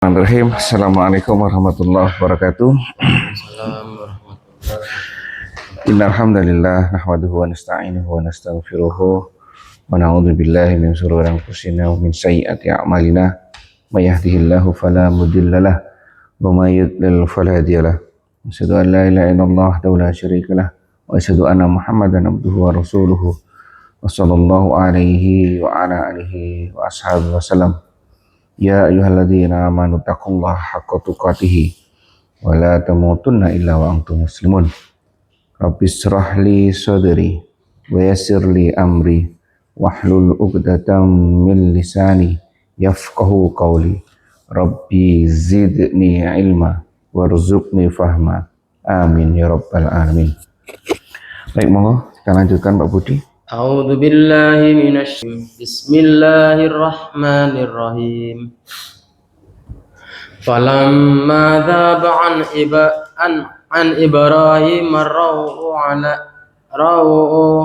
Bismillahirrahmanirrahim. Assalamualaikum warahmatullahi wabarakatuh. Innal hamdalillah nahmaduhu wa nasta'inuhu wa nastaghfiruhu wa na'udzu billahi min shururi anfusina wa min sayyiati a'malina. May yahdihillahu fala mudhillalah wa may yudlil fala hadiyalah. Asyhadu an la ilaha illallah wahdahu la syarikalah wa asyhadu anna Muhammadan abduhu wa rasuluhu. Wa sallallahu alaihi wa ala alihi wa ashabihi wasallam. Ya ayyuhalladzina amanu taqullaha haqqa tuqatih wa la tamutunna illa wa antum muslimun. Rabbis shrah li sadri wa yassir li amri wahlul 'uqdatam min lisani yafqahu qawli. Rabbi zidni ilma warzuqni fahma. Amin ya rabbal alamin. Baik, monggo kita lanjutkan Pak Budi. A'udzu billahi minasy Bismillahirrahmanirrahim. Falamma dhaba an Ibrahim rawu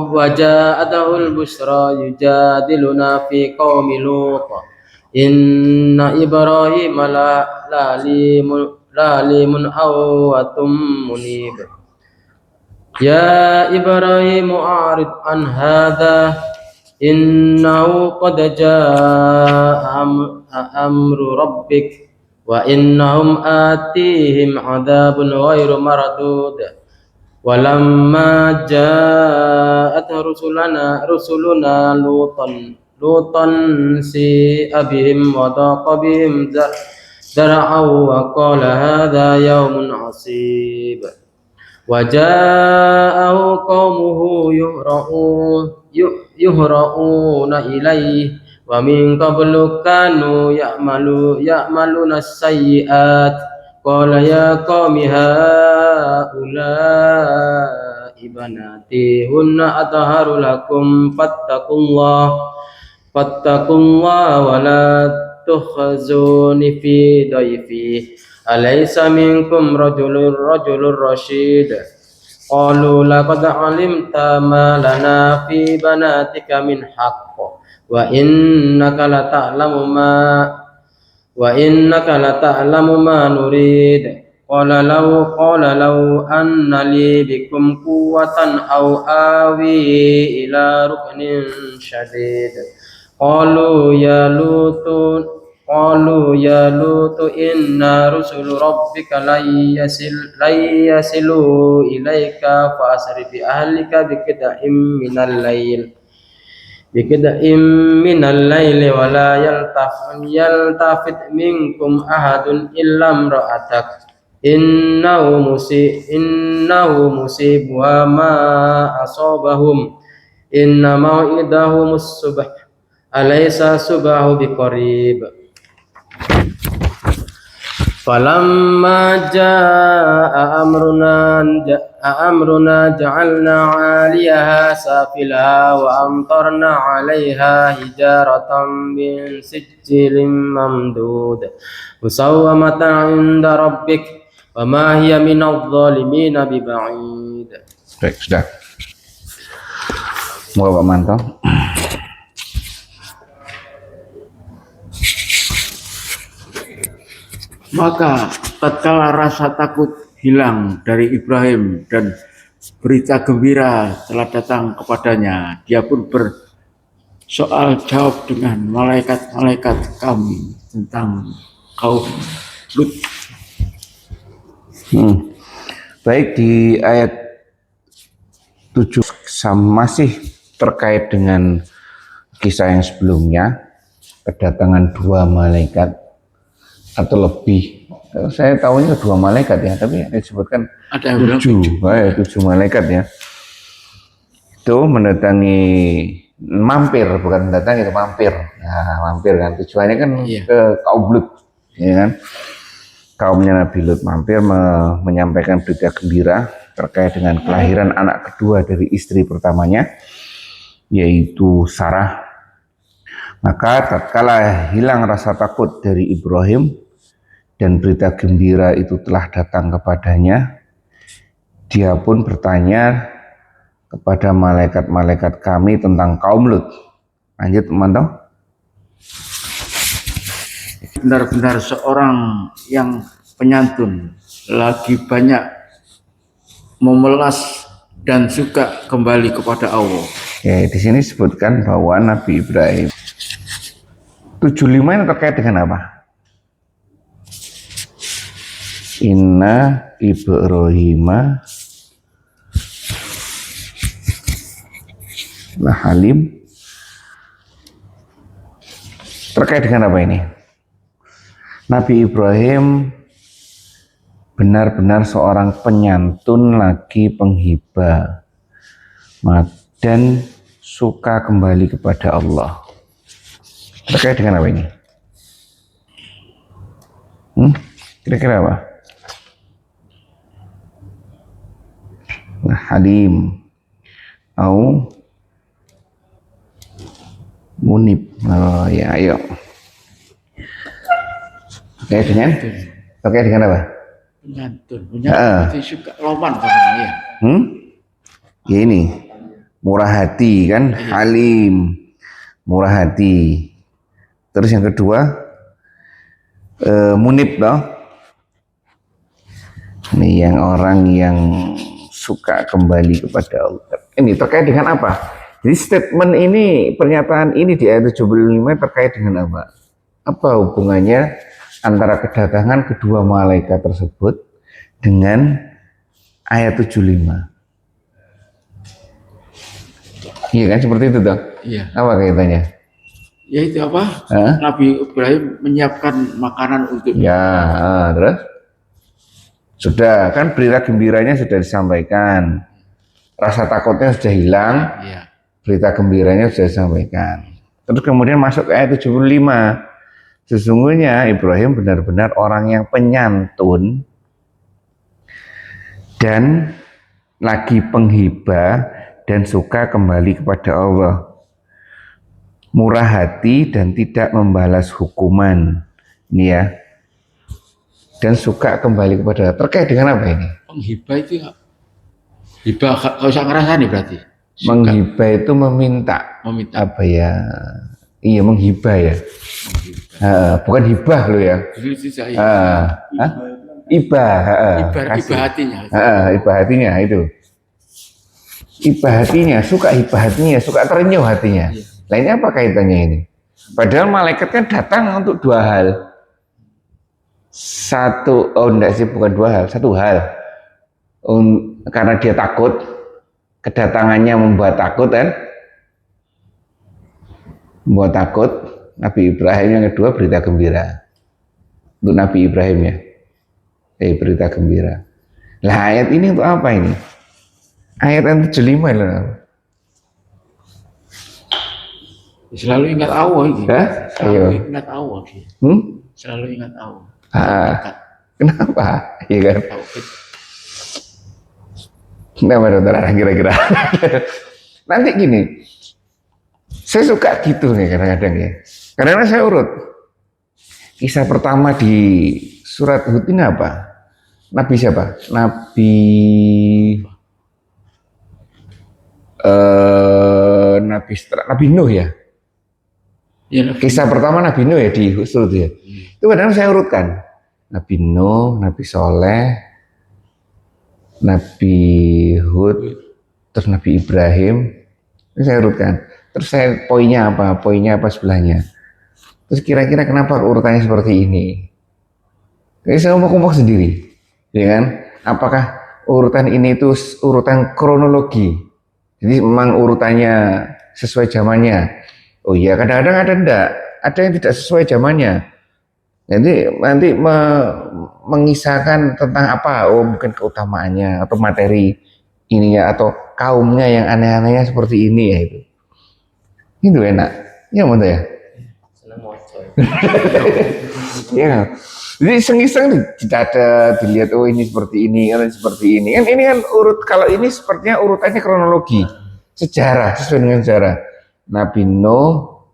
wa ja'atuhu al-bushra yujadiluna fi qaumi Lut. Inna Ibrahim lalimun awwatum munib. Ya Ibrahim a'rid an hadha innahu qad jaa'a amru rabbik wa innahum atihim adzabun ghairu mardud walamma jaa'at rusuluna lutan si abihim wa daqa bihim zar'an wa qala hadha yawmun 'asib. Waja'ahu qaumuhu yuhra'una ilaihi wa min qablu kanu ya'maluna as-sayyi'at qala ya qaumi haula'i banati hunna atharu lakum fattaqullaha wa la tukhzuni fi dayfi alaysa minkum rajulun rasyid. Qalu laqad alimta ma lana fi banatika min haqq wa innaka lata'lamu ma nurid. Qala law anna li bikum quwwatan aw awi ila ruknin syadid. Qalu ya Lutu inna rusul rabbika layasilu ilaika fa asri bi ahlika bikida'im minal layli wa la yaltafit minkum ahadun illa imra'atak innahu musibuha ma asabahum inna maw'idahumus subh alaysa subhahu biqarib. Falamma jaa amruna ja'alna 'aliyaha safilaha wa amtarna 'alayha hijaratan min sijilin mamdud musawwamatan 'inda rabbik wa ma hiya minadh dhalimin biba'id. Baik, sudah. Moga Pak Manto. Maka tatkala rasa takut hilang dari Ibrahim dan berita gembira telah datang kepadanya, dia pun bersoal jawab dengan malaikat-malaikat kami tentang kaum Lut. Baik, di ayat 7 masih terkait dengan kisah yang sebelumnya, kedatangan dua malaikat atau lebih, saya tahunya dua malaikat ya, tapi disebutkan Ada yang bilang 7 malaikat ya. Itu mendatangi, mampir, bukan mendatangi, itu mampir. Nah, mampir kan tujuannya kan ke kaum Lut, ya kan? Kaumnya Nabi Lut mampir menyampaikan berita gembira terkait dengan kelahiran anak kedua dari istri pertamanya, yaitu Sarah. Maka tatkala hilang rasa takut dari Ibrahim dan berita gembira itu telah datang kepadanya, dia pun bertanya kepada malaikat-malaikat kami tentang kaum Lut. Lanjut, teman-teman. benar-benar seorang yang penyantun, lagi banyak memelas dan suka kembali kepada Allah. Ya, di sini disebutkan bahwa Nabi Ibrahim 75 ini terkait dengan apa? Inna Ibrahima la halim. Terkait dengan apa ini? Nabi Ibrahim benar-benar seorang penyantun lagi penghibah dan suka kembali kepada Allah. Terkait dengan apa ini? Kira-kira apa? Halim au munib. Oh ya, ayo. Terkait dengan apa? Penyantun itu suka loman katanya ya. Ya ini murah hati kan, halim, murah hati. Terus yang kedua munib toh. Ini yang orang yang suka kembali kepada Allah. Ini terkait dengan apa? Jadi statement ini, pernyataan ini di ayat 75 terkait dengan apa? Apa hubungannya antara kedatangan kedua malaikat tersebut dengan ayat 75? Iya kan, seperti itu toh? Iya. Apa kaitannya? Ya itu apa? Nabi Ibrahim menyiapkan makanan untuk terus? Sudah, kan berita gembiranya sudah disampaikan. Rasa takutnya sudah hilang. Iya. Berita gembiranya sudah disampaikan. Terus kemudian masuk ke ayat 75. Sesungguhnya Ibrahim benar-benar orang yang penyantun dan lagi penghibah dan suka kembali kepada Allah. Murah hati dan tidak membalas hukuman. Ini ya. Dan suka kembali kepada Allah. Terkait dengan apa ini? Penghibah itu ya. Hibah kau usah ngerasani berarti. Suka. Menghibah itu meminta. Apa ya? Iya, menghibah ya. Bukan hibah lo ya. Ibah hatinya. Ibah hatinya itu. Ibah hatinya, suka hibah hatinya, suka terenyuh hatinya. Nah ini apa kaitannya ini? Padahal malaikat kan datang untuk dua hal. Bukan dua hal, satu hal. Karena dia takut, kedatangannya membuat takut kan? Membuat takut. Nabi Ibrahim yang kedua berita gembira. Untuk Nabi Ibrahim ya. Berita gembira. Lah ayat ini untuk apa ini? Ayat yang 75 loh. Selalu ingat Allah ini. Ayo. Ingat Allah. Selalu ingat Allah. Kenapa? Iya kan? Kenapa saudara kira-kira? Nanti gini, saya suka gitu nih kadang-kadang ya. Karena saya urut. Kisah pertama di surat Hud ini apa? Nabi siapa? Nabi Nuh ya. Kisah pertama Nabi Nuh ya di Hud ya. Itu kadang saya urutkan. Nabi Nuh, Nabi Soleh, Nabi Hud, terus Nabi Ibrahim. Ini saya urutkan. Terus saya poinnya apa sebelahnya. Terus kira-kira kenapa urutannya seperti ini? Jadi saya ngomong sendiri, ya kan? Apakah urutan ini itu urutan kronologi? Jadi memang urutannya sesuai zamannya. Oh iya, kadang-kadang ada yang tidak sesuai zamannya. Jadi nanti mengisahkan tentang apa? Oh mungkin keutamaannya atau materi ininya atau kaumnya yang aneh-anehnya seperti ini ya itu. Itu enak. Ya betul ya. Ya. Jadi iseng-iseng dicatat, dilihat oh ini seperti ini, seperti ini. Kan ini kan kalau ini sepertinya urutannya kronologi. Sejarah, sesuai dengan sejarah. Nabi Nuh,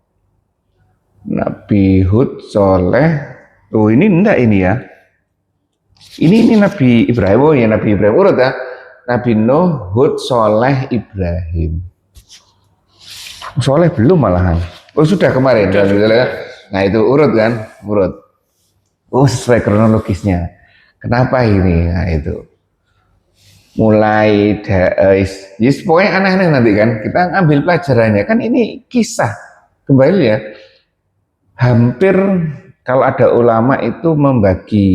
Nabi Hud, Soleh. Oh ini enggak ini ya. Ini Nabi Ibrahim. Oh ya Nabi Ibrahim urut ya. Nabi Nuh, Hud, Soleh, Ibrahim. Soleh belum malahan. Oh sudah kemarin. Nah itu urut kan, urut. Oh, sesuai kronologisnya. Kenapa ini? Nah, itu. Mulai pokoknya aneh-aneh nanti kan. Kita ambil pelajarannya. Kan ini kisah. Kembali ya. Hampir kalau ada ulama itu membagi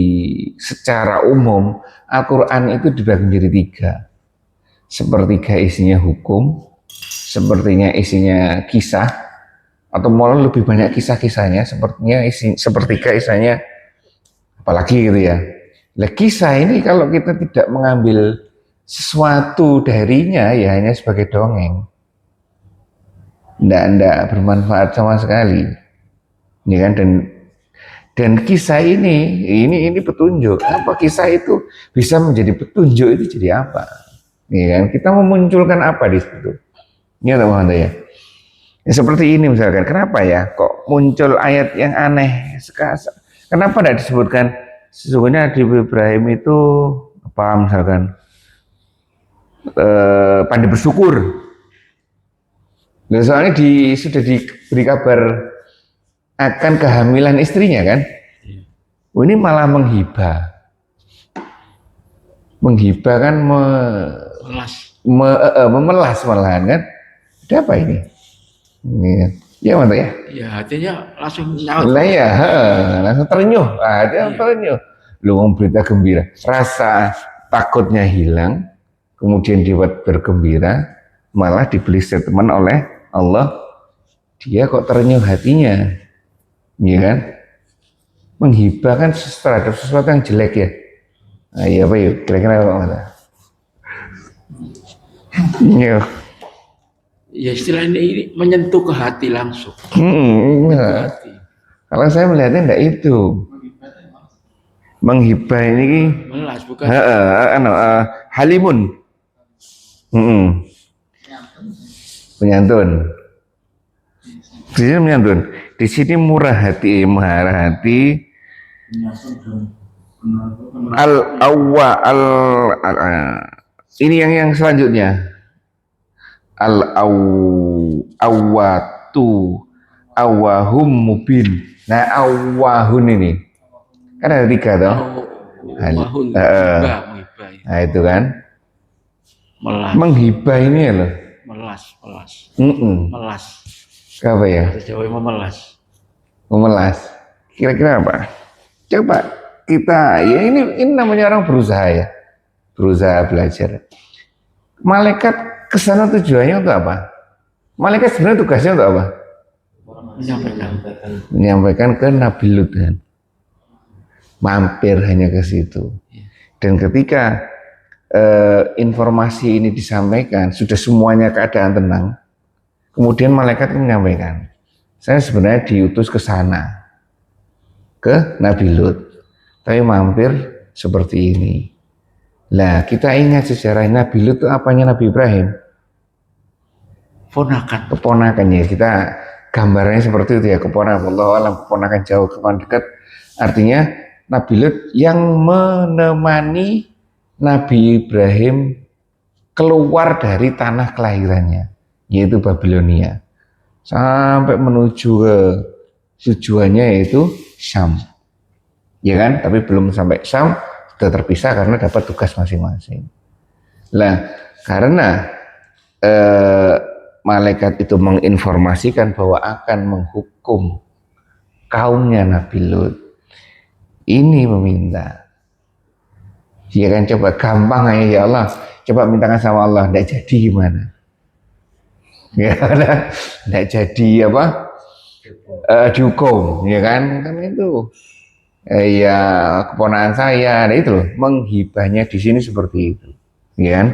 secara umum Al-Quran itu dibagi menjadi 3. Sepertiga isinya hukum, sepertinya isinya kisah, atau malah lebih banyak kisah-kisahnya, sepertiga isinya apalagi gitu ya. Nah, kisah ini kalau kita tidak mengambil sesuatu darinya ya hanya sebagai dongeng, ndak bermanfaat sama sekali. Ini kan dan kisah ini petunjuk. Apa kisah itu bisa menjadi petunjuk itu jadi apa? Ini kan kita memunculkan apa di situ? Ini tahu ya. Ya, seperti ini misalkan, kenapa ya kok muncul ayat yang aneh? Kenapa tidak disebutkan sesungguhnya Nabi Ibrahim itu apa misalkan pandai bersyukur. Nah, soalnya sudah diberi kabar akan kehamilan istrinya kan? Oh, ini malah menghibah kan memelas malahan kan? Ada apa ini? Ini ya mantap ya. Ya hatinya langsung nyaut. Lah ya, langsung terenyuh. Dia terenyuh. Lu ngomong berita gembira, rasa takutnya hilang, kemudian dibuat bergembira, malah diberi statement oleh Allah. Dia kok terenyuh hatinya, iya kan? Menghibah kan terhadap sesuatu yang jelek ya. Nah, iya apa yuk? Kira-kira apa mata? Iya. Ya istilahnya ini menyentuh ke hati langsung. Iya. Kalau saya melihatnya enggak itu. Menghibah ini Melas bukan? halimun. Penyantun. Di sini menyantun. Di sini murah hati. Ini yang selanjutnya. Awahum mubin. Nah, awahun ini kan ada 3 toh. Nah itu kan. Melas. Menghibah ini ya loh. Melas. Melas. Apa ya? Jawa memelas. Memelas. Kira-kira apa? Coba kita ya ini namanya orang berusaha ya. Berusaha belajar. Malaikat kesana tujuannya untuk apa? Malaikat sebenarnya tugasnya untuk apa? Menyampaikan ke Nabi Lut kan. Mampir hanya ke situ. Dan ketika informasi ini disampaikan, sudah semuanya keadaan tenang. Kemudian malaikat menyampaikan, saya sebenarnya diutus ke sana, ke Nabi Lut. Tapi mampir seperti ini. Lah kita ingat sejarah Nabi Lut itu apanya Nabi Ibrahim? Keponakannya. Kita gambarnya seperti itu ya, keponakan jauh, keponakan dekat. Artinya Nabi Lut yang menemani Nabi Ibrahim keluar dari tanah kelahirannya, yaitu Babilonia, sampai menuju ke tujuannya yaitu Syam. Ya kan? Tapi belum sampai Syam, sudah terpisah karena dapat tugas masing-masing. Nah, karena malaikat itu menginformasikan bahwa akan menghukum kaumnya Nabi Lut, ini meminta, ya kan, coba gampang aja ya Allah, coba mintakan sama Allah, tidak jadi gimana? Ya kan, tidak jadi apa? Dihukum, ya kan itu. Ya keponakan saya, nah itu loh, menghibahnya di sini seperti itu, ya kan?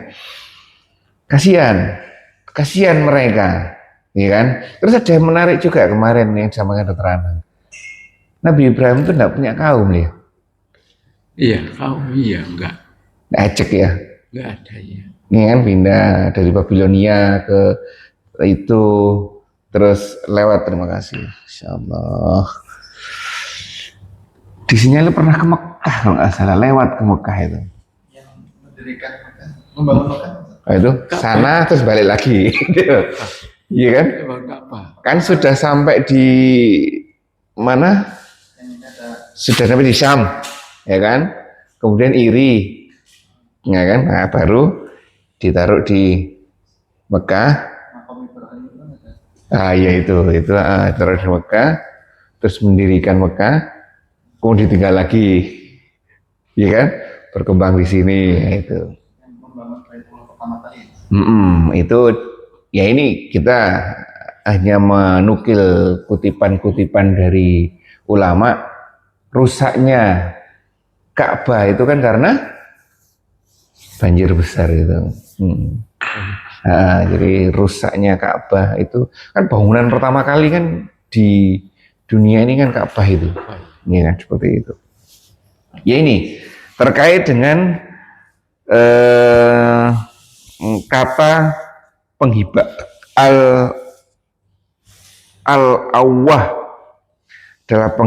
Kasihan mereka, ya kan? Terus ada yang menarik juga kemarin yang sama keterangan. Nabi Ibrahim itu tidak punya kaum ya? Iya, kaum iya enggak. Acek ya? Enggak ada ya. Ini kan pindah dari Babilonia ke itu, terus lewat, terima kasih. Insyaallah. Di sini lu pernah ke Mekah kalau nggak salah, lewat ke Mekah itu. Yang mendirikan Mekah, membangun Mekah. Itu sana terus balik lagi. Iya kan? Kan sudah sampai di mana? Yang ini ada sudah sampai di Syam, ya kan? Kemudian iri, ya kan? Nah, baru ditaruh di Mekah. Makam Ibrahim itu kan ada. Ya itu taruh di Mekah, terus mendirikan Mekah, kemudian ditinggal lagi, ya kan? Berkembang di sini, ya itu. Yang membangun Baitullah pertama kali. Itu ya ini kita hanya menukil kutipan-kutipan dari ulama. Rusaknya Ka'bah itu kan karena banjir besar itu. Jadi rusaknya Ka'bah itu kan bangunan pertama kali kan di dunia ini kan Ka'bah itu, ya kan, seperti itu. Ya ini terkait dengan kata penghibah al-awwah adalah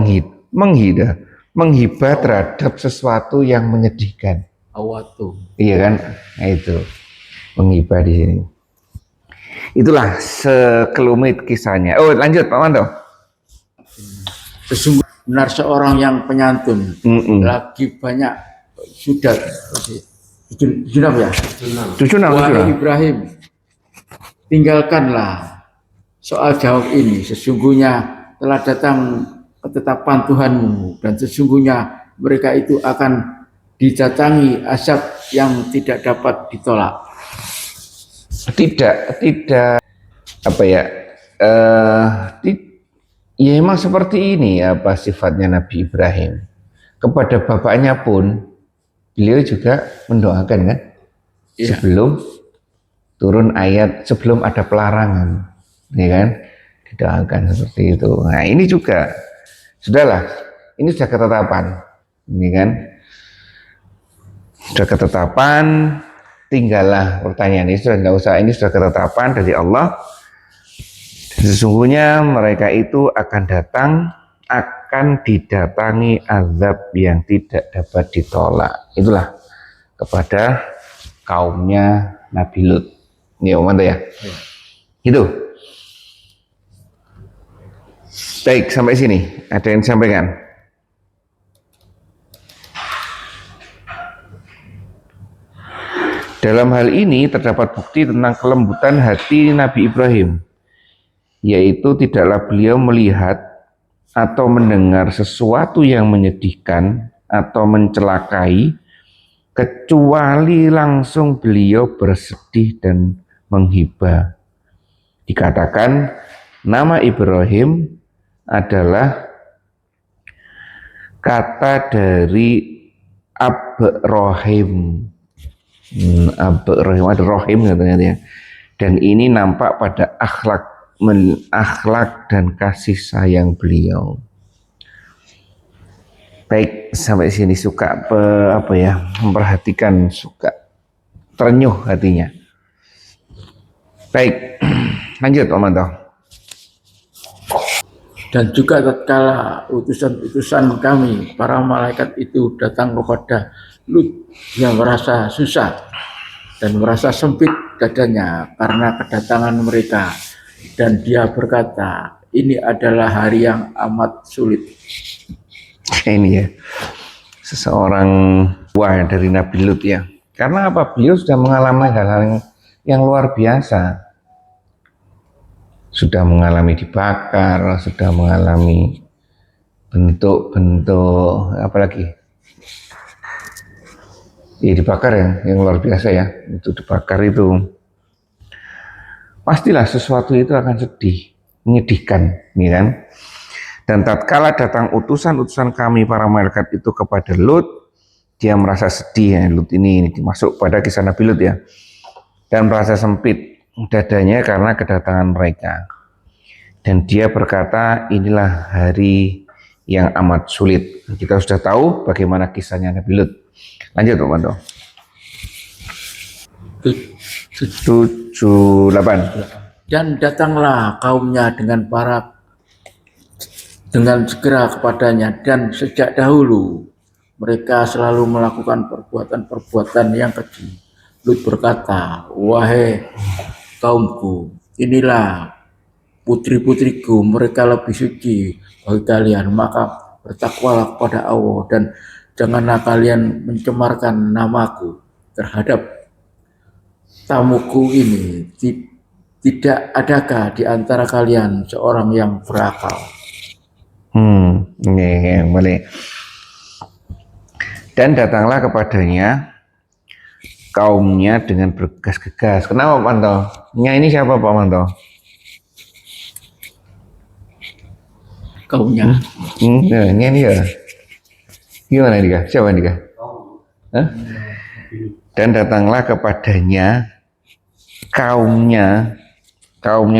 menghibah terhadap sesuatu yang menyedihkan. Awatu. Iya kan? Nah, itu menghibah di sini. Itulah sekelumit kisahnya. Oh, lanjut Pak Manto. Sesungguhnya benar seorang yang penyantun lagi banyak sudah ya. Wahai Ibrahim, tinggalkanlah soal jawab ini. Sesungguhnya telah datang ketetapan Tuhanmu dan sesungguhnya mereka itu akan didatangi azab yang tidak dapat ditolak. Tidak apa ya? Ya emang seperti ini apa sifatnya Nabi Ibrahim. Kepada bapaknya pun beliau juga mendoakan kan? Ya. Sebelum turun ayat, sebelum ada pelarangan, ya kan? Didoakan seperti itu. Nah, ini juga sudahlah, ini sudah ketetapan, ini kan? Sudah ketetapan, tinggallah pertanyaan ini sudah nggak usah, ini sudah ketetapan dari Allah. Sesungguhnya mereka itu akan didatangi azab yang tidak dapat ditolak. Itulah kepada kaumnya Nabi Lut. Ya, Om ya. Itu. Baik, sampai sini. Ada yang disampaikan? Dalam hal ini terdapat bukti tentang kelembutan hati Nabi Ibrahim, yaitu tidaklah beliau melihat atau mendengar sesuatu yang menyedihkan atau mencelakai, kecuali langsung beliau bersedih dan menghibah. Dikatakan nama Ibrahim adalah kata dari Abrohim. Abrohim ada rohim katanya ya. Dan ini nampak pada akhlak dan kasih sayang beliau. Baik, sampai sini suka memperhatikan, suka ternyuh hatinya. Baik, lanjut Om Manto. Dan juga tatkala utusan-utusan kami, para malaikat itu datang kepada Lut yang merasa susah dan merasa sempit dadanya karena kedatangan mereka. Dan dia berkata, ini adalah hari yang amat sulit. Ini ya, seseorang buah dari Nabi Lut ya. Karena apa? Beliau sudah mengalami hal-hal yang luar biasa. Sudah mengalami dibakar, sudah mengalami bentuk-bentuk apalagi? Ya dibakar yang luar biasa ya. Itu dibakar itu. Pastilah sesuatu itu akan sedih, menyedihkan, ya kan? Dan tatkala datang utusan-utusan kami para malaikat itu kepada Lut, dia merasa sedih ya. Lut ini dimasuk pada kisah Nabi Lut ya. Dan merasa sempit dadanya karena kedatangan mereka. Dan dia berkata, inilah hari yang amat sulit. Kita sudah tahu bagaimana kisahnya Nabi Lut. Lanjut Pak Manto. 78. Dan datanglah kaumnya dengan segera kepadanya, dan sejak dahulu mereka selalu melakukan perbuatan-perbuatan yang keji. Lut berkata, wahai kaumku, inilah putri-putriku, mereka lebih suci bagi kalian, maka bertakwalah kepada Allah dan janganlah kalian mencemarkan namaku terhadap tamuku ini. Tidak adakah di antara kalian seorang yang berakal? Ini boleh. Dan datanglah kepadanya kaumnya dengan bergegas-gegas. Kenapa Pak Manto? Nya ini siapa Pak Manto? Kaumnya. Nya ini ya. Gimana Dika? Siapa Dika? Hah? Dan datanglah kepadanya kaumnya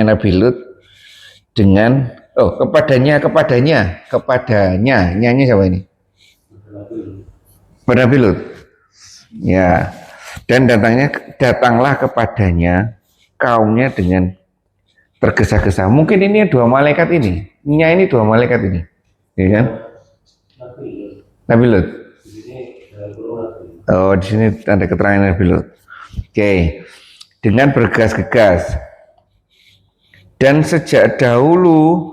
Nabi Lut dengan kepadanya nyanyi siapa ini? Nabi Lut. Ya. Dan datanglah kepadanya kaumnya dengan tergesa-gesa. Mungkin ini dua malaikat ini. Ini dua malaikat ini. Ya kan? Nabi Lut. Oh, di sini ada keterangan Nabi Lut. Oke. Dengan bergegas-gegas. Dan sejak dahulu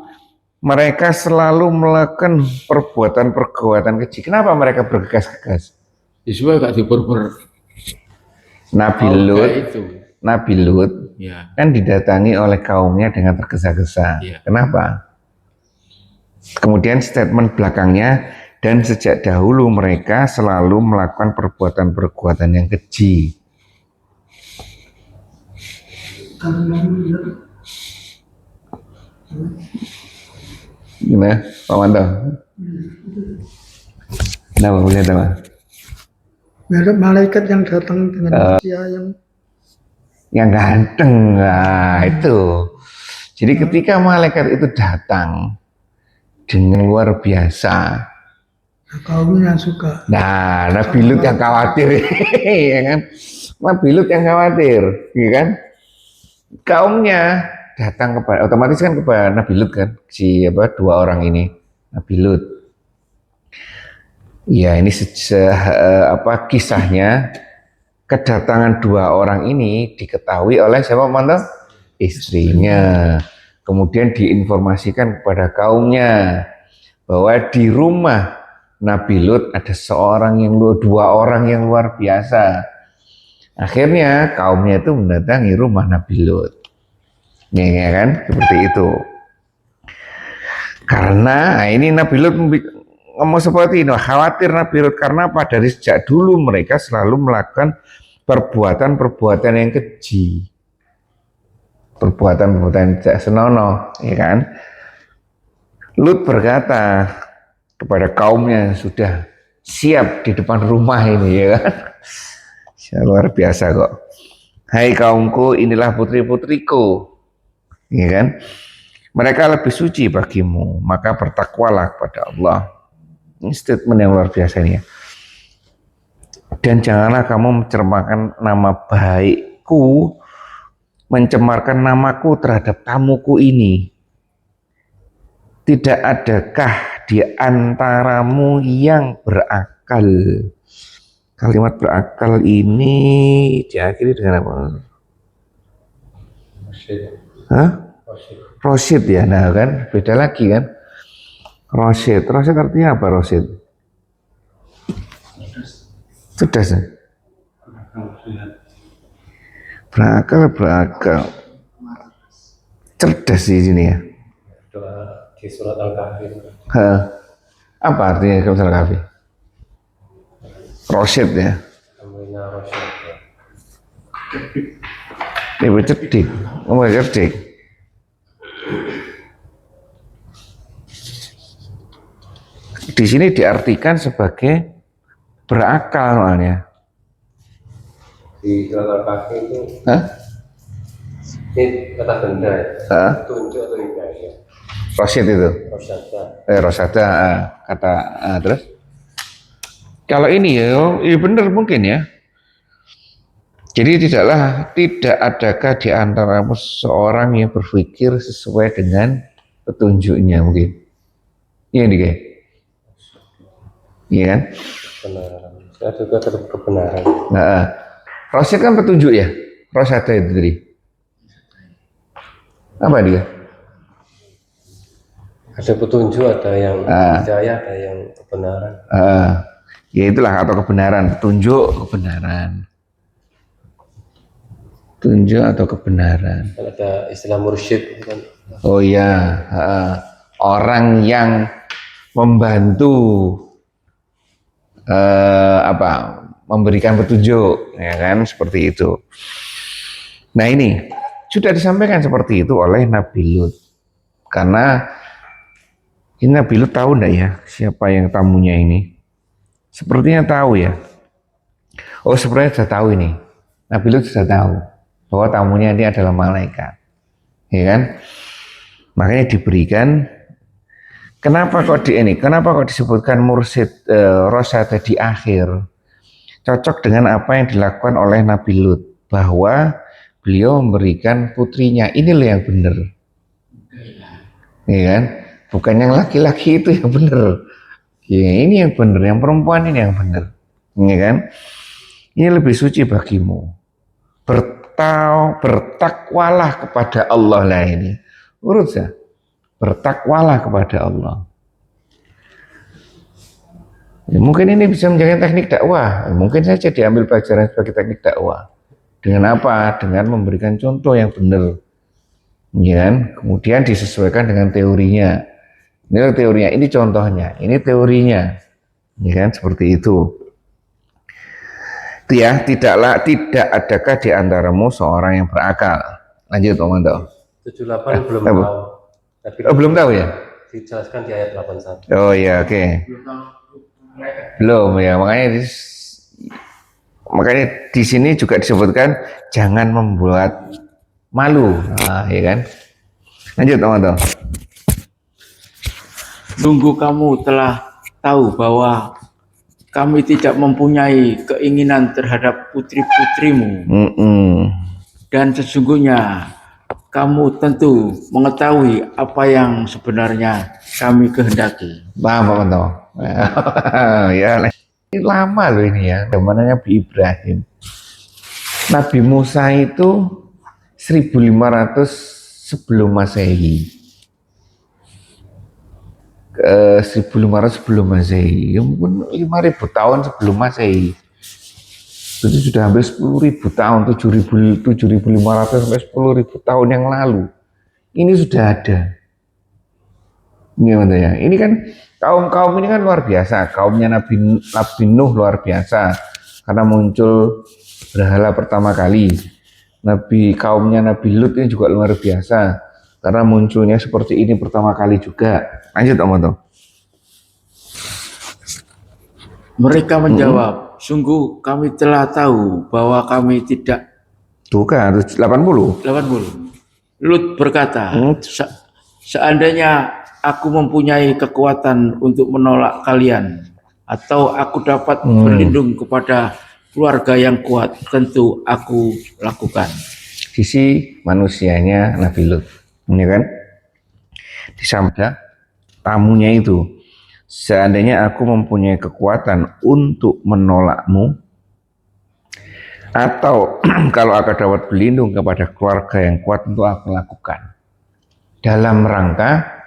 mereka selalu melakukan perbuatan keji. Kenapa mereka bergegas-gegas? Disuai gak diperber. Nabi Lut Ya. kan didatangi oleh kaumnya dengan tergesa-gesa. Ya. Kenapa? Kemudian statement belakangnya, dan sejak dahulu mereka selalu melakukan perbuatan-perbuatan yang keji. Gimana, Pak Manto? Kenapa melihat apa? Ada malaikat yang datang dengan usia yang ganteng, nah itu. Jadi ketika malaikat itu datang dengan luar biasa, kaumnya suka. nah Nabi Lut yang khawatir, ya kan? Nabi Lut yang khawatir, ya kan? Kaumnya datang kepada, otomatis kan kepada Nabi Lut kan, dua orang ini, Nabi Lut. Ya ini kisahnya. Kedatangan dua orang ini diketahui oleh siapa mantan? Istrinya. Kemudian diinformasikan kepada kaumnya bahwa di rumah Nabi Lut ada dua orang yang luar biasa. Akhirnya kaumnya itu mendatangi rumah Nabi Lut. Ya kan? Seperti itu. Karena ini Nabi Lut ngomong seperti ini, khawatir Nabi Lut karena dari sejak dulu mereka selalu melakukan perbuatan-perbuatan yang keji, perbuatan-perbuatan yang tidak senonoh, ya kan? Lut berkata kepada kaumnya yang sudah siap di depan rumah ini, ya kan? Luar biasa kok. Hai kaumku, inilah putri-putriku, ya kan? Mereka lebih suci bagimu, maka bertakwalah kepada Allah. Ini statement yang luar biasa ini ya. Dan janganlah kamu mencemarkan nama baikku, mencemarkan namaku terhadap tamuku ini. Tidak adakah di antaramu yang berakal? Kalimat berakal ini diakhiri dengan apa? Hah? Rosyid ya, nah kan beda lagi kan? Rosyid artinya apa Rosyid? Cerdas ya? Berakal. Cerdas di sini ya. Doa di surat Al-Kahfi. Apa artinya surat Al-Kahfi? Rosyid ya. Amrina Rosyid. Ibu cerdik. Cerdik. Di sini diartikan sebagai berakal namanya. Di surat Al-Kahfi itu ini kata benda ya? Tunjuk atau enggak ya? Rosyid itu. Rosyada kata terus. Kalau ini ya benar mungkin ya. Jadi tidak adakah di antaramu seorang yang berpikir sesuai dengan petunjuknya mungkin. Iya nih kayak. Iya kan? Kebenaran. Saya juga kebenaran. Nah, Rosyid kan petunjuk ya. Rosyada itu tadi. Apa dia? Ada petunjuk, ada yang Ah. hidayah, ada yang kebenaran. Ya itulah, atau kebenaran, petunjuk kebenaran. Petunjuk atau kebenaran. Kan ada istilah mursyid itu kan. Oh iya, orang yang membantu memberikan petunjuk, ya kan, seperti itu. Nah ini sudah disampaikan seperti itu oleh Nabi Lut. Karena ini Nabi Lut tahu enggak ya siapa yang tamunya ini? Sepertinya tahu ya. Oh sebenarnya sudah tahu ini. Nabi Lut sudah tahu bahwa tamunya ini adalah malaikat, ya kan? Makanya diberikan. Kenapa kok disebutkan mursyid rosyada di akhir? Cocok dengan apa yang dilakukan oleh Nabi Lut, bahwa beliau memberikan putrinya, ini loh yang benar, ya kan? Bukan yang laki-laki itu yang benar, ya ini yang benar, yang perempuan ini yang benar, ya kan? Ini lebih suci bagimu, bertakwalah kepada Allah lah ini, urut ya, bertakwalah kepada Allah. Ya, mungkin ini bisa menjadi teknik dakwah, mungkin saja diambil pelajaran sebagai teknik dakwah. Dengan apa? Dengan memberikan contoh yang benar, ya kan? Kemudian disesuaikan dengan teorinya. Ini teorinya, ini contohnya, ini teorinya, ya kan? Seperti itu. Itu ya, tidak adakah di antaramu seorang yang berakal? Lanjut, Om Anto. 78 belum tahu. Tapi Belum tahu ya? dijelaskan di ayat 81. Oh iya, oke. Belum ya, makanya di sini juga disebutkan jangan membuat malu, ya kan? Lanjut, Om Anto. Sungguh kamu telah tahu bahwa kami tidak mempunyai keinginan terhadap putri-putrimu. Dan sesungguhnya kamu tentu mengetahui apa yang sebenarnya kami kehendaki. Paham, Om Anto? Ya, ini lama loh ini ya, zamannya Nabi Ibrahim. Nabi Musa itu 1500 sebelum Masehi. 1500 sebelum Masehi, ya mungkin 5000 tahun sebelum Masehi. Jadi sudah hampir 10.000 tahun, 7.500 sampai 10.000 tahun yang lalu. Ini sudah ada. Gimana ya? Ini kan kaum ini kan luar biasa. Kaumnya Nabi Nuh luar biasa karena muncul berhala pertama kali. Kaumnya Nabi Lut ini juga luar biasa karena munculnya seperti ini pertama kali juga. Lanjut, Om Anto. Mereka menjawab, sungguh kami telah tahu bahwa kami tidak. Tuh kan 80. Lut berkata, seandainya aku mempunyai kekuatan untuk menolak kalian, atau aku dapat berlindung kepada keluarga yang kuat, tentu aku lakukan. Sisi manusianya Nabi Lut, ini kan? Disampaikan tamunya itu, seandainya aku mempunyai kekuatan untuk menolakmu, atau kalau aku dapat berlindung kepada keluarga yang kuat, tentu aku lakukan. Dalam rangka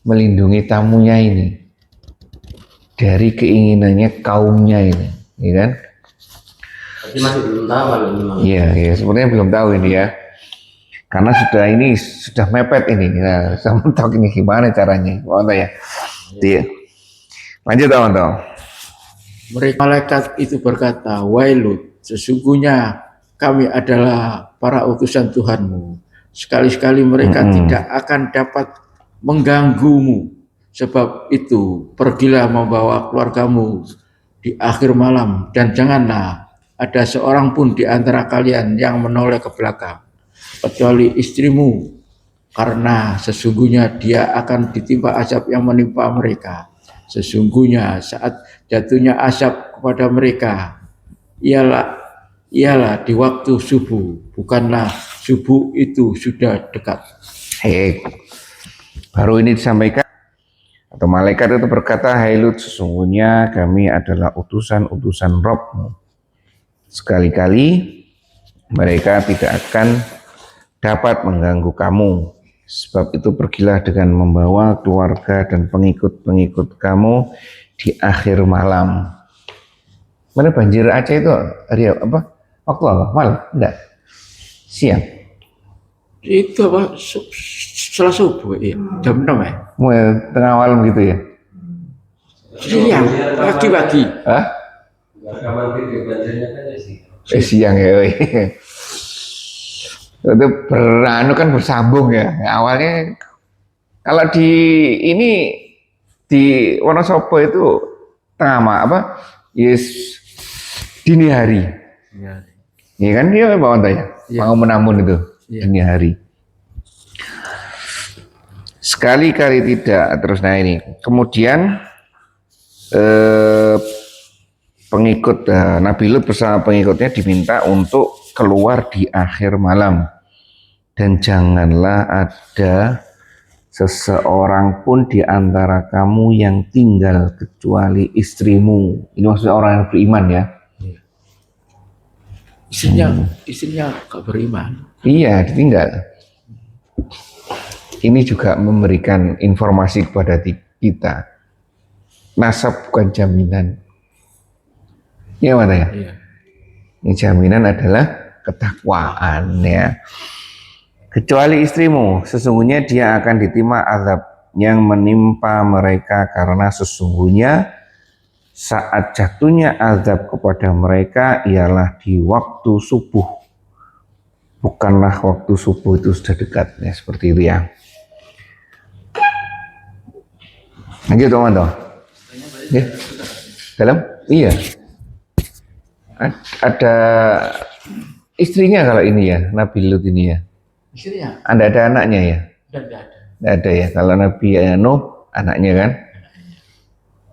melindungi tamunya ini dari keinginannya kaumnya ini, ya kan? Tapi masih belum tahu kalau ini mau. Iya, sebenarnya belum tahu ini ya. Karena sudah mepet ini. Nah, saya mentok ini gimana caranya. Mantap ya. Iya. Lanjut, Om. Mereka malaikat itu berkata, wahai Lut, sesungguhnya kami adalah para utusan Tuhanmu. Sekali-sekali mereka tidak akan dapat mengganggumu. Sebab itu, pergilah membawa keluargamu di akhir malam, dan janganlah ada seorang pun di antara kalian yang menoleh ke belakang, kecuali istrimu, karena sesungguhnya dia akan ditimpa azab yang menimpa mereka. Sesungguhnya saat jatuhnya azab kepada mereka ialah di waktu subuh, bukanlah subuh itu sudah dekat. Baru ini disampaikan, atau malaikat itu berkata, hai Lut, sesungguhnya kami adalah utusan-utusan Rabb-mu. Sekali-kali mereka tidak akan dapat mengganggu kamu Sebab itu pergilah dengan membawa keluarga dan pengikut-pengikut kamu di akhir malam. Mana banjir Aceh itu hari apa? Waktu apa? Malam? Enggak. Siang. Itu apa? Setelah subuh, iya. Jam 6 ya? Mulai tengah malam gitu ya? Siang, pagi-pagi. Hah? Rekaman video banjirnya kan ya sih. Siang ya. Woi. Itu beranu kan bersambung ya. Awalnya kalau di ini di Wonosobo itu apa? Yes, dini hari. Ya. Iya kan dia bawa ya. Iya. Mau menamun itu Iya. dini hari. Sekali-kali tidak terus. Nah ini kemudian pengikut Nabi Lut bersama pengikutnya diminta untuk keluar di akhir malam, dan janganlah ada seseorang pun di antara kamu yang tinggal kecuali istrimu. Ini maksudnya orang yang beriman ya. Istrinya gak beriman. Iya, ditinggal. Ini juga memberikan informasi kepada kita. Nasab bukan jaminan. Iya mana ya? Iya. Ini jaminan adalah ketakwaan ya. Kecuali istrimu, sesungguhnya dia akan ditimpa azab yang menimpa mereka, karena sesungguhnya saat jatuhnya azab kepada mereka ialah di waktu subuh. Bukanlah waktu subuh itu sudah dekat ya, seperti itu ya. Lanjut teman-teman. Ya. Dalam? Iya. Ada istrinya kalau ini ya, Nabi Lut ini ya. Istrinya? Ada anaknya ya? Tidak ada. Tidak ada ya. Kalau Nabi Nuh anaknya kan?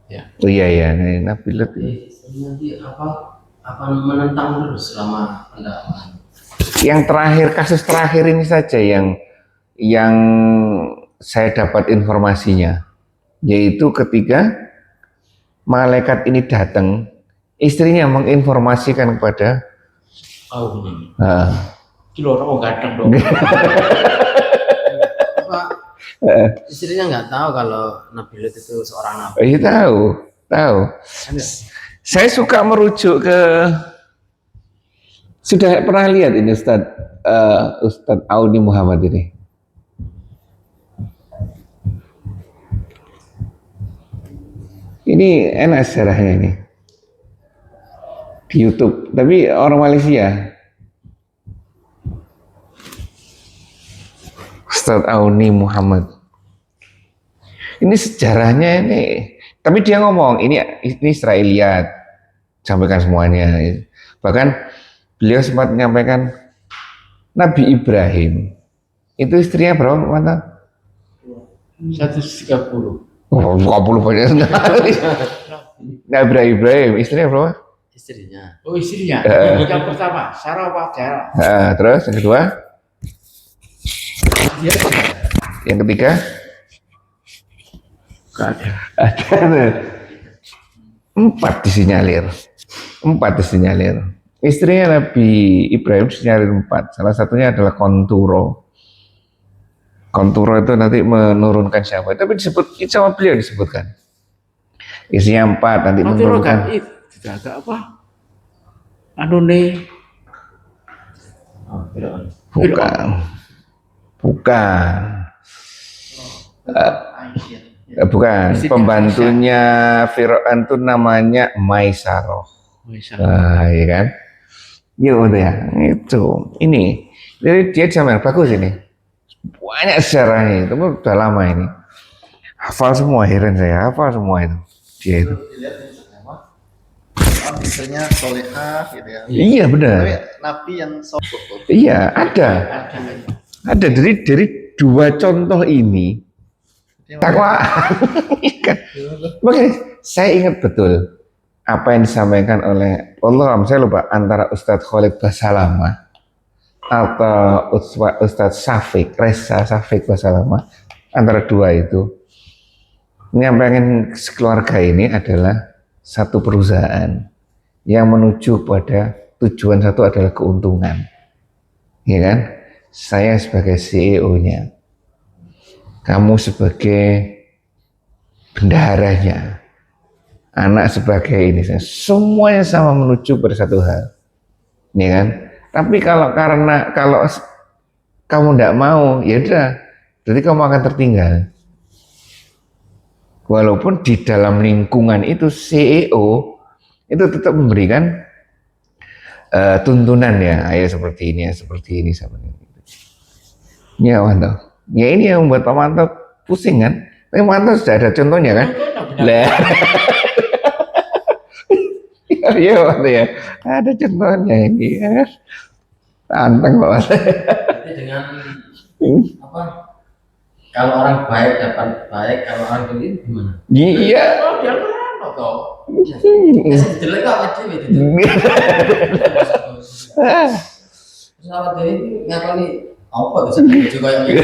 Ya. Oh iya ya, Nabi Lut. Nanti apa menentang terus selama pendalaman. Yang terakhir, kasus terakhir ini saja yang saya dapat informasinya, yaitu ketika malaikat ini datang, istrinya menginformasikan kepada Ini. uh, Kilo orang ganteng dong. Apa istrinya nggak tahu kalau Nabi Lut itu seorang nabi. iya tahu. Saya suka merujuk ke, sudah pernah lihat ini Ustadz Auni Muhammad ini. Ini enak sejarahnya ini di YouTube, tapi orang Malaysia. Ustadz Auni Muhammad. Ini sejarahnya ini, tapi dia ngomong ini Israiliyat, sampaikan semuanya. Bahkan beliau sempat menyampaikan Nabi Ibrahim itu istrinya berapa mata? 130. Oh, 40 banyak sekali. Nabi Ibrahim istrinya berapa? Istrinya. Oh istrinya. Yang pertama Sarah Wajah. Terus yang kedua, yang ketiga, ada 4 disinyalir. Istrinya Nabi Ibrahim disinyalir 4. Salah satunya adalah Konturo. Konturo itu nanti menurunkan siapa? Tapi disebut sama beliau disebutkan. Istrinya 4 nanti Konturo menurunkan. kan itu tidak apa? Anu nih. Bukan. Bukan. Pembantunya Fir'aun itu namanya Maisaroh. Iya kan? Iya ya. Itu. Ini. Jadi dia zaman bagus ini. Banyak sejarahnya itu udah lama ini. Hafal semua, heran saya hafal semua itu. Dia itu. Istrinya solehah gitu ya. Iya benar. Tapi nabi yang soleh. Iya ada. Ada dari 2 contoh ini. Takwa. Makanya saya ingat betul apa yang disampaikan oleh saya lupa antara Ustadz Khalid Basalamah atau Ustadz Reza Syafiq Basalamah, antara 2 itu menyampaikan keluarga ini adalah satu perusahaan yang menuju pada tujuan satu adalah keuntungan, ya kan? Saya sebagai CEO-nya, kamu sebagai bendaharanya, anak sebagai ini, semuanya sama menuju pada satu hal, ya kan? Tapi kalau kamu tidak mau, ya udah, berarti kamu akan tertinggal. Walaupun di dalam lingkungan itu CEO itu tetap memberikan tuntunan ya, ayo seperti ini ya, seperti ini sama ini. Ya Manto, ya ini yang membuat Pak Manto pusing kan? Tapi Manto sudah ada contohnya kan? Lah, iya Manto ya, ada contohnya ini ya. Tantang Pak Manto. Berarti dengan apa? Kalau orang baik dapat baik, kalau orang jelek gimana? Iya. Oh, dia kan toh. Ya jelek kok awake dhewe itu. Terus awake dhewe itu ngakoni apa tuh sebenarnya juga yang gitu.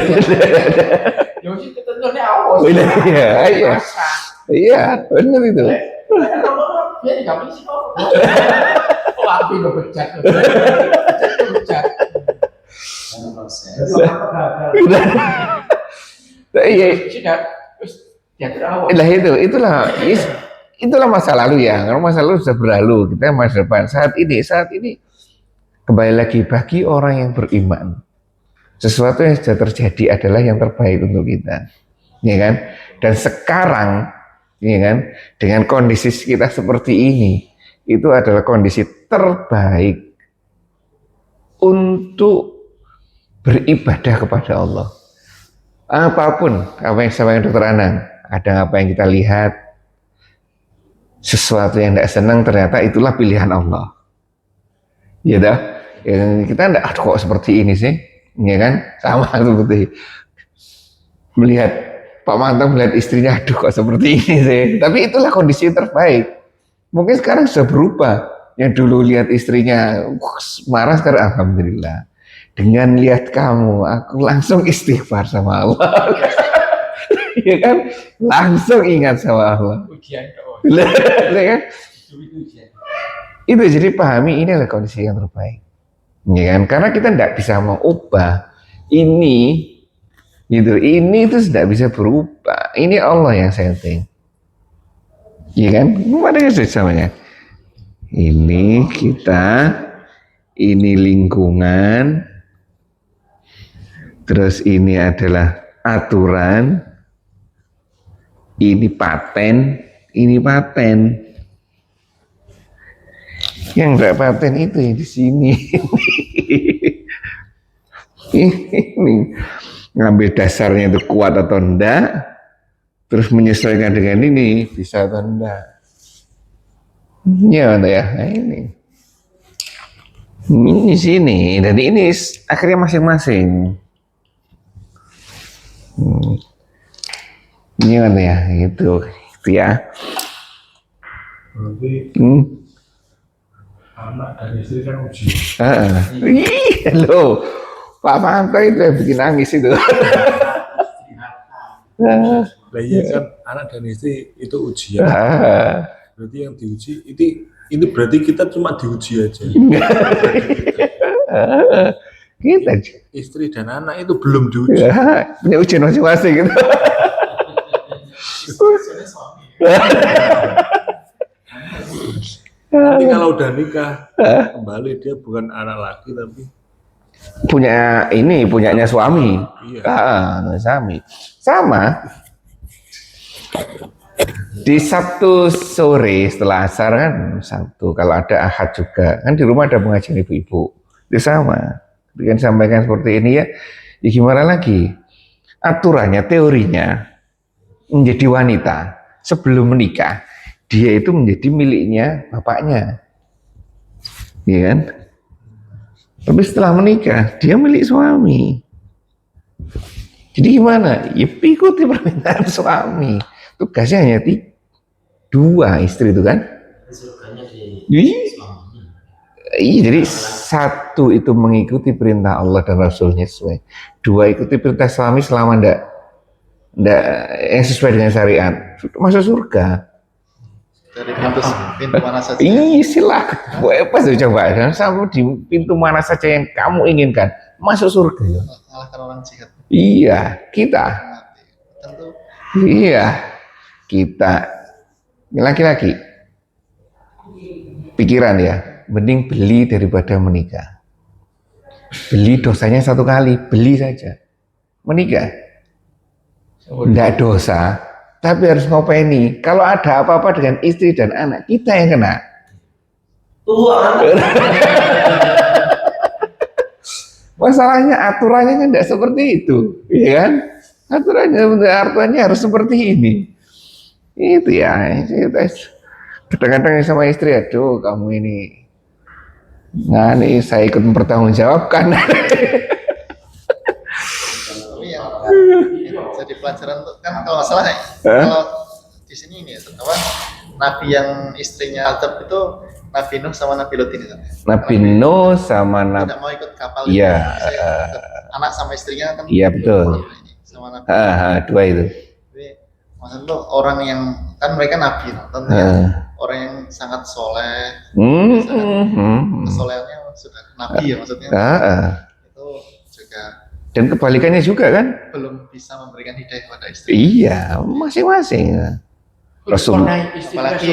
Ya mesti ketentuannya apa? Iya, iya. Iya, benar itu. Dia nggak bisa kok. Oh, api lo bejat. Bejat. Iya. Sudah. Ya terawat. Lah itulah masa lalu ya. Kalau masa lalu sudah berlalu, kita masa depan. Saat ini kembali lagi bagi orang yang beriman. Sesuatu yang sudah terjadi adalah yang terbaik untuk kita, ya kan? Dan sekarang, ya kan, dengan kondisi kita seperti ini, itu adalah kondisi terbaik untuk beribadah kepada Allah. Apapun, apa yang disampaikan Dr. Anang, ada apa yang kita lihat, sesuatu yang tidak senang ternyata itulah pilihan Allah. Ya dah, kita tidak, kok seperti ini sih, ya kan? Sama seperti melihat Pak Manto melihat istrinya, aduh kok seperti ini sih. Tapi itulah kondisi terbaik. Mungkin sekarang sudah berubah. Yang dulu lihat istrinya marah, sekarang alhamdulillah. Dengan lihat kamu, aku langsung istighfar sama Allah. Ya kan? Langsung ingat sama Allah. Ujian kok. Ya kan? Itu jadi pahami ini adalah kondisi yang terbaik. Ya kan? Karena kita tidak bisa mengubah ini, gitu. Ini itu tidak bisa berubah. Ini Allah yang setting. Ya kan? Ada yang samanya. Ini kita, ini lingkungan, terus ini adalah aturan, ini paten, ini paten. Yang enggak paten itu yang di sini. Ini ngambil dasarnya itu kuat atau enggak, terus menyesuaikan dengan ini bisa atau enggak. Ya, nah ini di sini, dan ini akhirnya masing-masing. Ini kan ya, itu ya. Berarti anak dan istri kan uji. Loh, Pak Manto itu yang bikin nangis itu. Lah iya kan anak dan istri itu ujian. Berarti yang diuji ini berarti kita cuma diuji aja. Kita Istri dan anak itu belum diuji. punya ujian masing-masing gitu. Nanti kalau udah nikah kembali dia bukan anak laki tapi punyanya suami. iya. Suami. Sama. Di Sabtu sore setelah asar kan Sabtu, kalau ada Ahad juga kan di rumah ada pengajian ibu-ibu, itu sama. Dengan sampaikan seperti ini ya gimana lagi? Aturannya, teorinya menjadi wanita sebelum menikah dia itu menjadi miliknya bapaknya, ya kan? Tapi setelah menikah dia milik suami. Jadi gimana? Ya ikuti permintaan suami. Tugasnya hanya dua istri itu kan? Surganya di suaminya. Iya, jadi satu itu mengikuti perintah Allah dan Rasulnya sesuai. Dua ikuti perintah suami selama ndak yang sesuai dengan syariat. Masuk surga. Dari pintu mana saja. Iya silakan. Bebas coba. Dan sampai di pintu mana saja yang kamu inginkan. Masuk surga. Salahkan orang jihad. Iya, kita. Iya, kita laki-laki pikiran ya, mending beli daripada menikah. Beli dosanya 1 kali, beli saja. Menikah tidak dosa, tapi harus ngopeni. Kalau ada apa-apa dengan istri dan anak, kita yang kena. Masalahnya aturannya kan tidak seperti itu, ya kan? Aturannya harus seperti ini. Itu ya, kadang-kadang sama istri, aduh kamu ini, nah ini saya ikut mempertanggungjawabkan. Tapi yang jadi pelajaran tuh kan kalau nggak salah ya, kalau di sini ini ya, apa nabi yang istrinya azab itu Nabi Nuh sama Nabi Lut ini kan? Nabi Nuh sama Tidak mau ikut kapal Iya, itu. Anak sama istrinya kan? iya, betul. Sama Nabi. Dua itu. Jadi, maksud tuh orang yang kan mereka nabi, tentunya orang yang sangat soleh, kesolehannya sudah nabi ya maksudnya. Itu juga Dan kebalikannya juga kan? belum bisa memberikan hidayah kepada istri. Iya, masing-masing. Rasul, Apalagi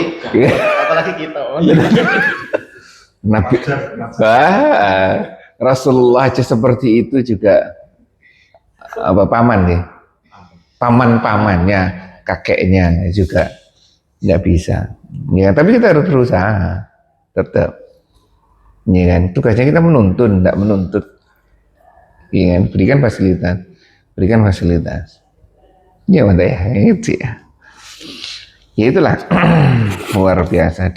kita. Nabi, Rasulullah aja seperti itu juga apa paman ya, paman-pamannya, kakeknya juga nggak bisa. Ya, tapi kita harus berusaha tetap. Ya kan, tugasnya kita menuntun, tidak menuntut. Ya kan, berikan fasilitas. Ya, mantap ya, itu ya. Ya itulah luar biasa.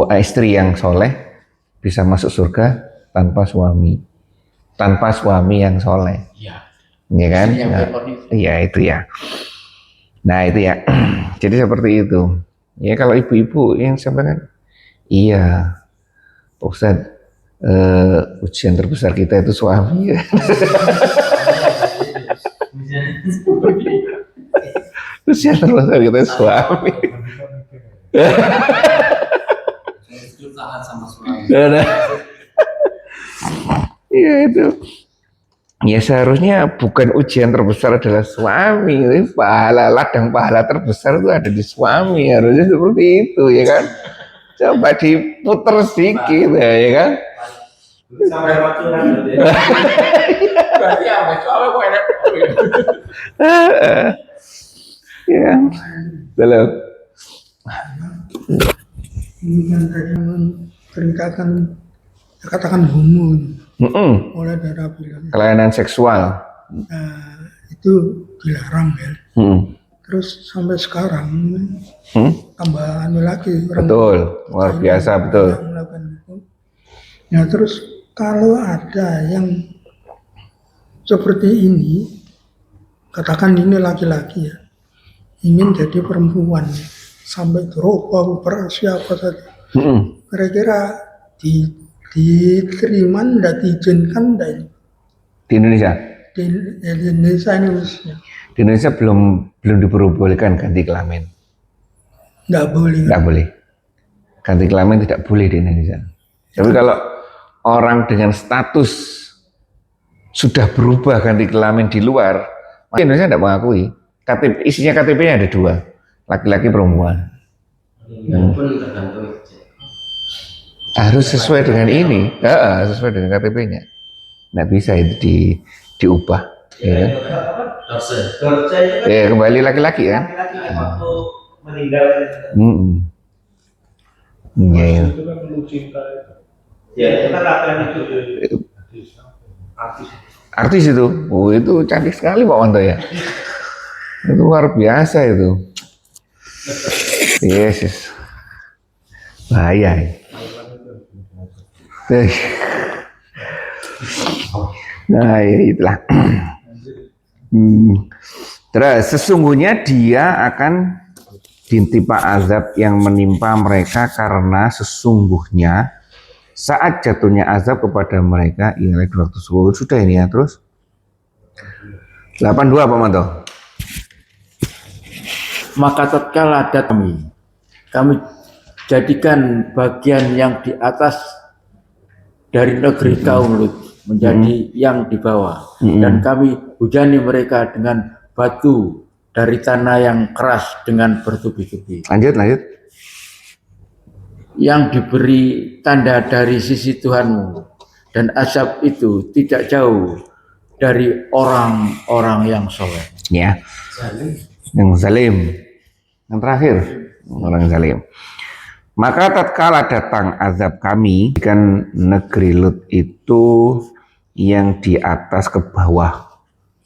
Istri yang soleh bisa masuk surga tanpa suami yang soleh. Ya kan? Iya itu ya. Nah itu ya. Jadi seperti itu. Ya kalau ibu-ibu yang sampaikan, iya, Pak Ustadz, ujian terbesar kita itu suami. Ujian terbesar kita suami. Iya itu. Ya seharusnya bukan ujian terbesar adalah suami, ladang pahala terbesar itu ada di suami, harusnya seperti itu ya kan. Coba diputer sedikit ya kan. Sampai pacuran Berarti apa? Soalnya kok enak. Ya, belum. Ini kan tadi menceritakan, katakan homo, mulai dari bilang, Kelainan seksual. itu dilarang ya. Terus sampai sekarang tambahan lagi orang Betul, luar biasa betul. yang melakukan itu. Nah terus kalau ada yang seperti ini, katakan ini laki-laki ya, ingin jadi perempuan sampai berubah operasi apa saja, kira-kira diterima, tidak diizinkan tidak ini? Di Indonesia? Di Indonesia ini khususnya Di Indonesia belum diperbolehkan ganti kelamin. tidak boleh. Tidak boleh. Ganti kelamin tidak boleh di Indonesia. Tapi kalau orang dengan status sudah berubah ganti kelamin di luar, Indonesia tidak mengakui. Isinya KTP-nya ada 2, laki-laki perempuan. Harus sesuai dengan ini, sesuai dengan KTP-nya. Nggak bisa itu diubah. Ya. Kembali laki-laki kan? Waktu meninggal. Iya. Itu kan perlu cinta itu. Ya, itu kan latihan itu. Artis itu, itu cantik sekali Pak Wanto ya. Itu luar biasa itu. Yesus. Bahaya. Nah, ya itulah. Terus sesungguhnya dia akan ditimpa azab yang menimpa mereka karena sesungguhnya saat jatuhnya azab kepada mereka ialah 210. Sudah ini ya terus 82 Pak Manto. Maka tatkala ada kami jadikan bagian yang di atas dari negeri kaum Lut menjadi yang di bawah. Dan kami hujani mereka dengan batu dari tanah yang keras dengan bertubi-tubi. Lanjut. Yang diberi tanda dari sisi Tuhanmu, dan azab itu tidak jauh dari orang-orang yang soleh. Ya. Yang zalim. Yang terakhir, orang zalim. Maka tatkala datang azab kami, kan negeri Lut itu yang di atas ke bawah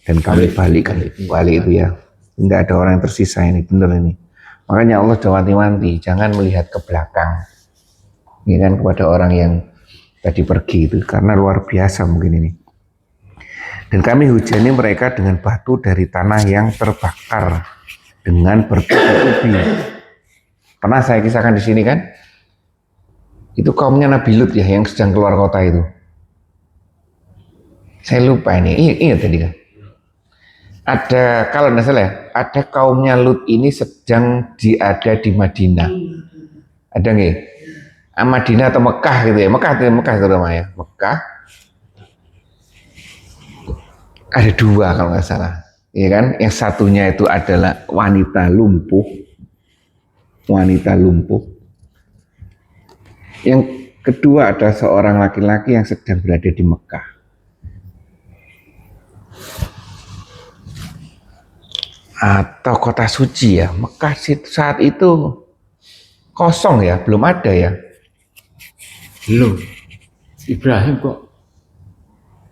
dan kami balik itu ya. Tidak ada orang yang tersisa, ini benar ini. Makanya Allah wanti-wanti, jangan melihat ke belakang. Ini kan kepada orang yang tadi pergi itu, karena luar biasa mungkin ini. Dan kami hujani mereka dengan batu dari tanah yang terbakar dengan bertubi-tubi. Pernah saya kisahkan di sini kan? Itu kaumnya Nabi Lut ya, yang sedang keluar kota itu. Saya lupa ini, ingat tadi kan? Ada, kalau tidak salah, ada kaumnya Lut ini sedang ada di Madinah. Ada nggak? Madinah atau Mekah gitu ya? Mekah itu namanya. Mekah. Ada dua kalau nggak salah, ya kan? Yang satunya itu adalah wanita lumpuh. Yang kedua ada seorang laki-laki yang sedang berada di Mekah. Atau kota suci ya, Mekah saat itu kosong ya, belum ada ya. Belum. Ibrahim kok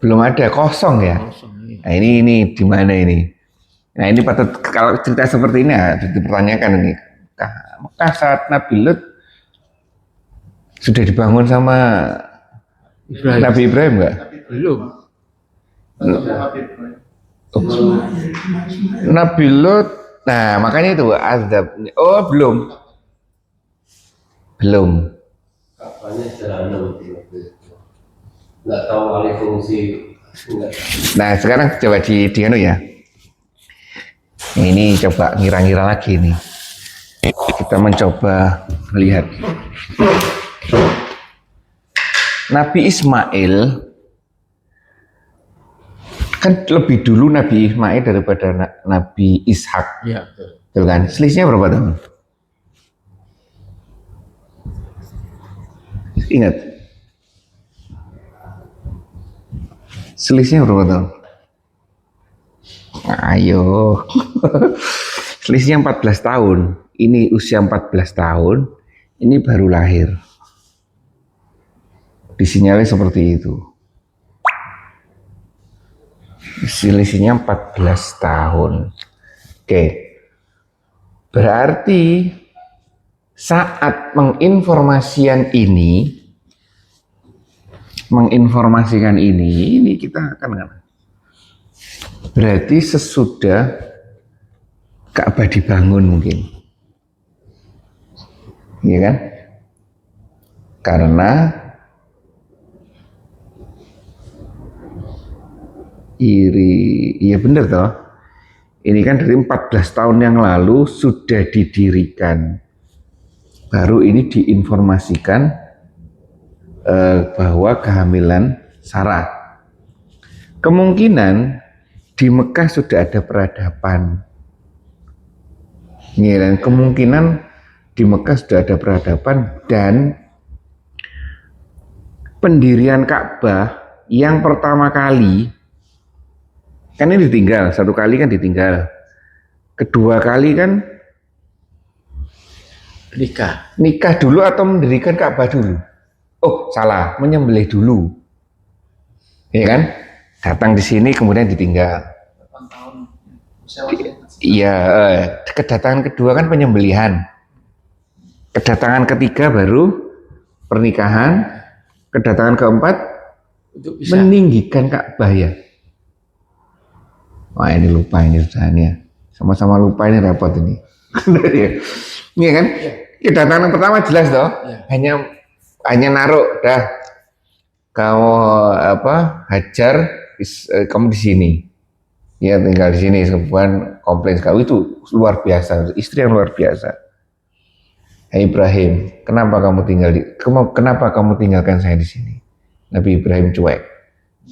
Belum ada, kosong ya. Nah ini di mana ini? Nah ini patut, kalau cerita seperti ini ya dipertanyakan ini. Mekah saat Nabi Lut sudah dibangun sama Nabi Ibrahim nggak? belum. Nabi Lut, nah makanya itu azab. Oh belum. Kapannya sederhana nggak tahu alih fungsi. Nah sekarang coba di anu ya. Ini coba ngira-ngira lagi nih. Kita mencoba melihat. Nabi Ismail kan lebih dulu Nabi Ismail daripada Nabi Ishak. Ya, betul. Betul kan? Selisihnya berapa tahun? Ingat. Selisihnya berapa tahun? Ayo. Selisihnya 14 tahun. Ini usia 14 tahun. Ini baru lahir. Disinyalnya seperti itu. Selisihnya 14 tahun. Oke. Berarti saat menginformasikan ini kita akan berarti sesudah Ka'bah dibangun mungkin. Iya kan? Karena iya benar toh. Ini kan dari 14 tahun yang lalu sudah didirikan. Baru ini diinformasikan bahwa kehamilan Sarah. Kemungkinan di Mekah sudah ada peradaban. Dan kemungkinan di Mekah sudah ada peradaban dan pendirian Ka'bah yang pertama kali kan ini ditinggal, satu kali kan ditinggal, kedua kali kan nikah dulu atau mendirikan Ka'bah dulu? Oh salah, menyembelih dulu, ya kan? Datang di sini kemudian ditinggal. 8 tahun. Iya, kedatangan kedua kan penyembelihan. Kedatangan ketiga baru pernikahan. Kedatangan keempat meninggikan Ka'bah ya. Wah ini lupa ini sudahnya. Sama-sama lupa ini repot ini. Iya kan? Kedatangan pertama jelas toh. Hanya naruh dah. Kamu hajar kamu di sini. Ya tinggal di sini, kemudian komplain sekali, itu luar biasa, istri yang luar biasa. Hai Ibrahim, kenapa kamu tinggalkan saya di sini? Nabi Ibrahim cuek,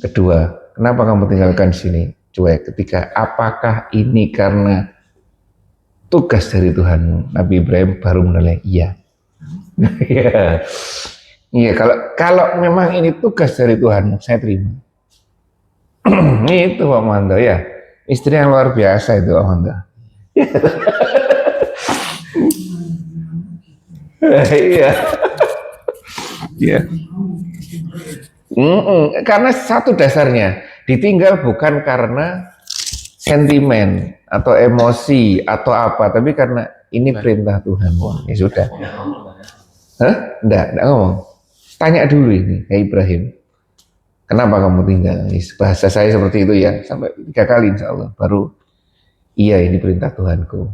Kedua, kenapa kamu tinggalkan sini? Cuek. Ketiga, apakah ini karena tugas dari Tuhanmu? Nabi Ibrahim baru menilai iya. Iya. Iya, kalau memang ini tugas dari Tuhanmu, saya terima. Itu Pak Mando ya. Istri yang luar biasa itu Pak Mando. Iya. Iya. Karena satu dasarnya ditinggal bukan karena sentimen atau emosi atau apa, tapi karena ini perintah Tuhan. Ya sudah. Hah? Enggak ngomong. Tanya dulu ini, ya Ibrahim. Kenapa kamu tinggal? Bahasa saya seperti itu ya, sampai 3 kali insya Allah. Baru, iya ini perintah Tuhanku.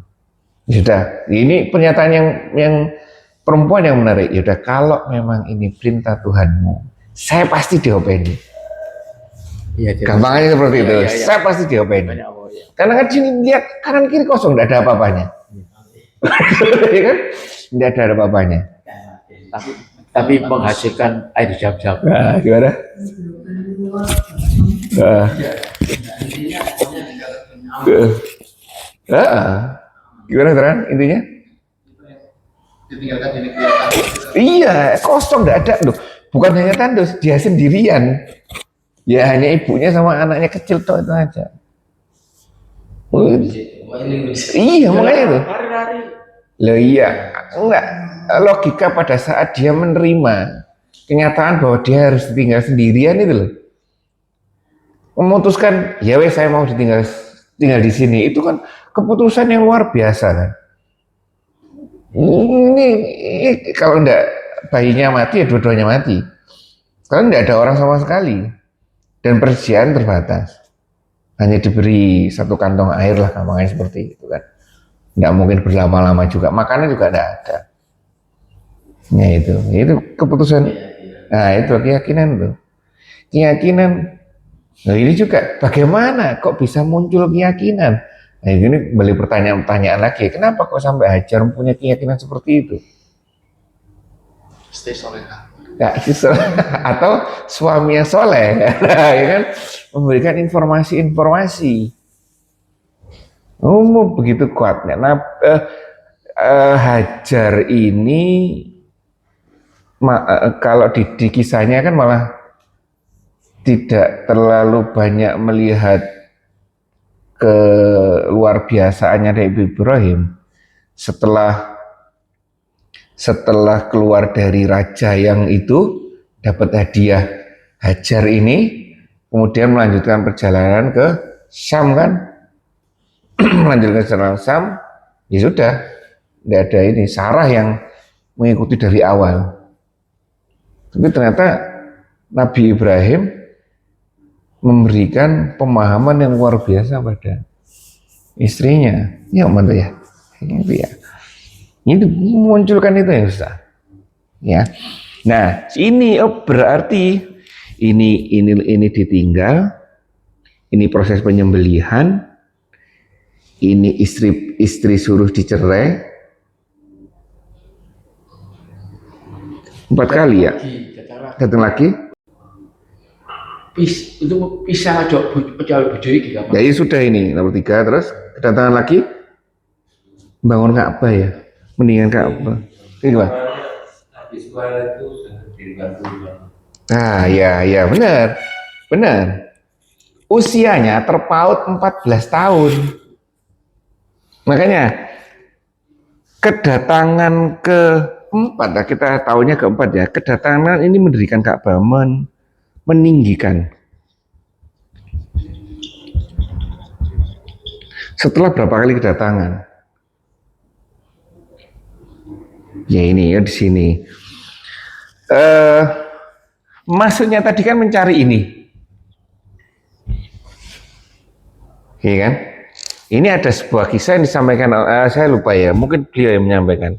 Ya sudah, ini pernyataan yang perempuan yang menarik. Ya udah, kalau memang ini perintah Tuhanmu, saya pasti diopeni. Iya, Gampangnya seperti itu. Iya. Saya pasti diopeni. Banyak apa ya. Karena kan sini lihat kanan kiri kosong, tidak ada apa-apanya. Ya kan? Tidak ada apa-apanya. Tapi menghasilkan air zam-zam. Nah, gimana? Gimana Teran intinya? Ditinggalkan ini kelihatan. Iya, kosong tidak ada loh. Bukan hanya tandus, dia sendirian. Ya hanya ibunya sama anaknya kecil toh itu aja. Iya makanya itu. Loh iya, enggak. Logika pada saat dia menerima kenyataan bahwa dia harus tinggal sendirian itu loh. Memutuskan, ya wes saya mau tinggal di sini. Itu kan keputusan yang luar biasa kan. Ini kalau enggak bayinya mati ya dua-duanya mati. Karena enggak ada orang sama sekali. Dan persediaan terbatas. Hanya diberi 1 kantong air lah, gampangnya seperti itu kan. Enggak mungkin berlama-lama juga. Makanan juga enggak ada. Ya itu keputusan. Nah itu keyakinan tuh. Keyakinan. Nah ini juga bagaimana kok bisa muncul keyakinan? Nah ini balik pertanyaan lagi. Kenapa kok sampai Hajar punya keyakinan seperti itu? Stay soleha. Ya, atau suami yang soleh, ya kan? Memberikan informasi-informasi. Begitu kuatnya. Nah, Hajar ini kalau di kisahnya kan malah tidak terlalu banyak melihat keluar biasaannya dari Ibrahim. Setelah keluar dari raja yang itu dapat hadiah Hajar ini, kemudian melanjutkan perjalanan ke Syam kan, melanjutkan perjalanan Syam, ya sudah, tidak ada ini Sarah yang mengikuti dari awal. Tapi ternyata Nabi Ibrahim memberikan pemahaman yang luar biasa pada istrinya. Ya mantu ya, itu ya. Itu munculkan itu yang susah. Ya. Nah, ini berarti ini ditinggal, ini proses penyembelihan, ini istri suruh dicerai 4 kali ya. Datang lagi. Itu pisah aja bojo iki kan. Ya sudah ini nomor 3 terus kedatangan lagi bangun Ka'bah ya. Mendingan Ka'bah. Ini gimana? Habis itu sudah dibantu. Nah, ya benar. Usianya terpaut 14 tahun. Makanya kedatangan keempat, kita tahunya keempat ya. Kedatangan ini mendirikan Ka'bah, meninggikan. Setelah berapa kali kedatangan? Ya ini ya di sini. Maksudnya tadi kan mencari ini. Iya kan? Ini ada sebuah kisah yang disampaikan, saya lupa ya, mungkin beliau yang menyampaikan.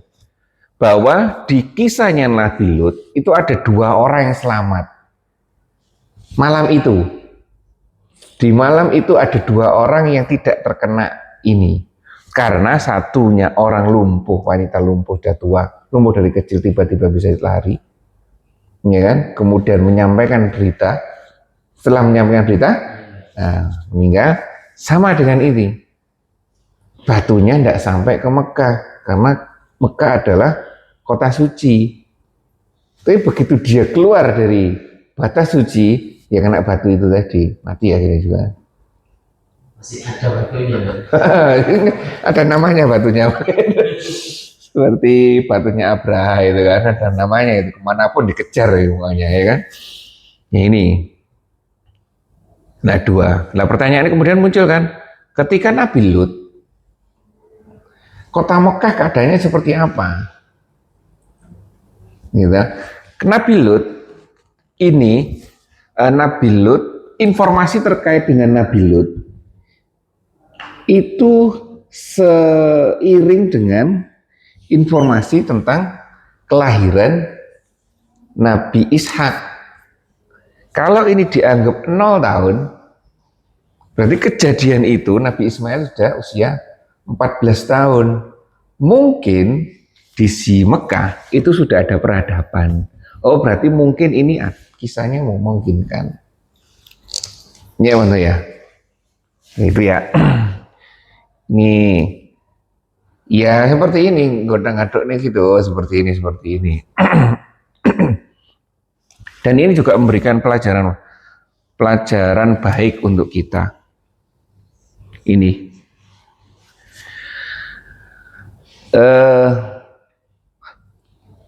Bahwa di kisahnya Nabi Lut, itu ada 2 orang yang selamat. Malam itu. Di malam itu ada 2 orang yang tidak terkena ini. Karena satunya orang lumpuh, wanita lumpuh, sudah tua, lumpuh dari kecil tiba-tiba bisa lari. Ya kan? Kemudian menyampaikan berita setelah menyampaikan berita, meninggal. Sama dengan ini, batunya tidak sampai ke Mekah karena Mekah adalah kota suci. Tapi begitu dia keluar dari batas suci, ya kena batu itu tadi, mati akhirnya juga. Masih ada batunya. Ada namanya batunya. Seperti batunya Abraha itu kan, ada namanya itu, kemanapun dikejar ya, ya kan. Ya, ini. Nah, dua. Nah, pertanyaan ini kemudian muncul kan, ketika Nabi Lut, kota Mekah keadaannya seperti apa? Gitu. Nabi Lut ini, Nabi Lut, informasi terkait dengan Nabi Lut itu seiring dengan informasi tentang kelahiran Nabi Ishak. Kalau ini dianggap 0 tahun, berarti kejadian itu Nabi Ismail sudah usia 14 tahun. Mungkin di si Mekah itu sudah ada peradaban. Oh, berarti mungkin ini kisahnya memungkinkan. Ya, mana ya? Itu ya. Ini ya seperti ini, godang-gadok nih gitu, seperti ini. Dan ini juga memberikan pelajaran baik untuk kita. Ini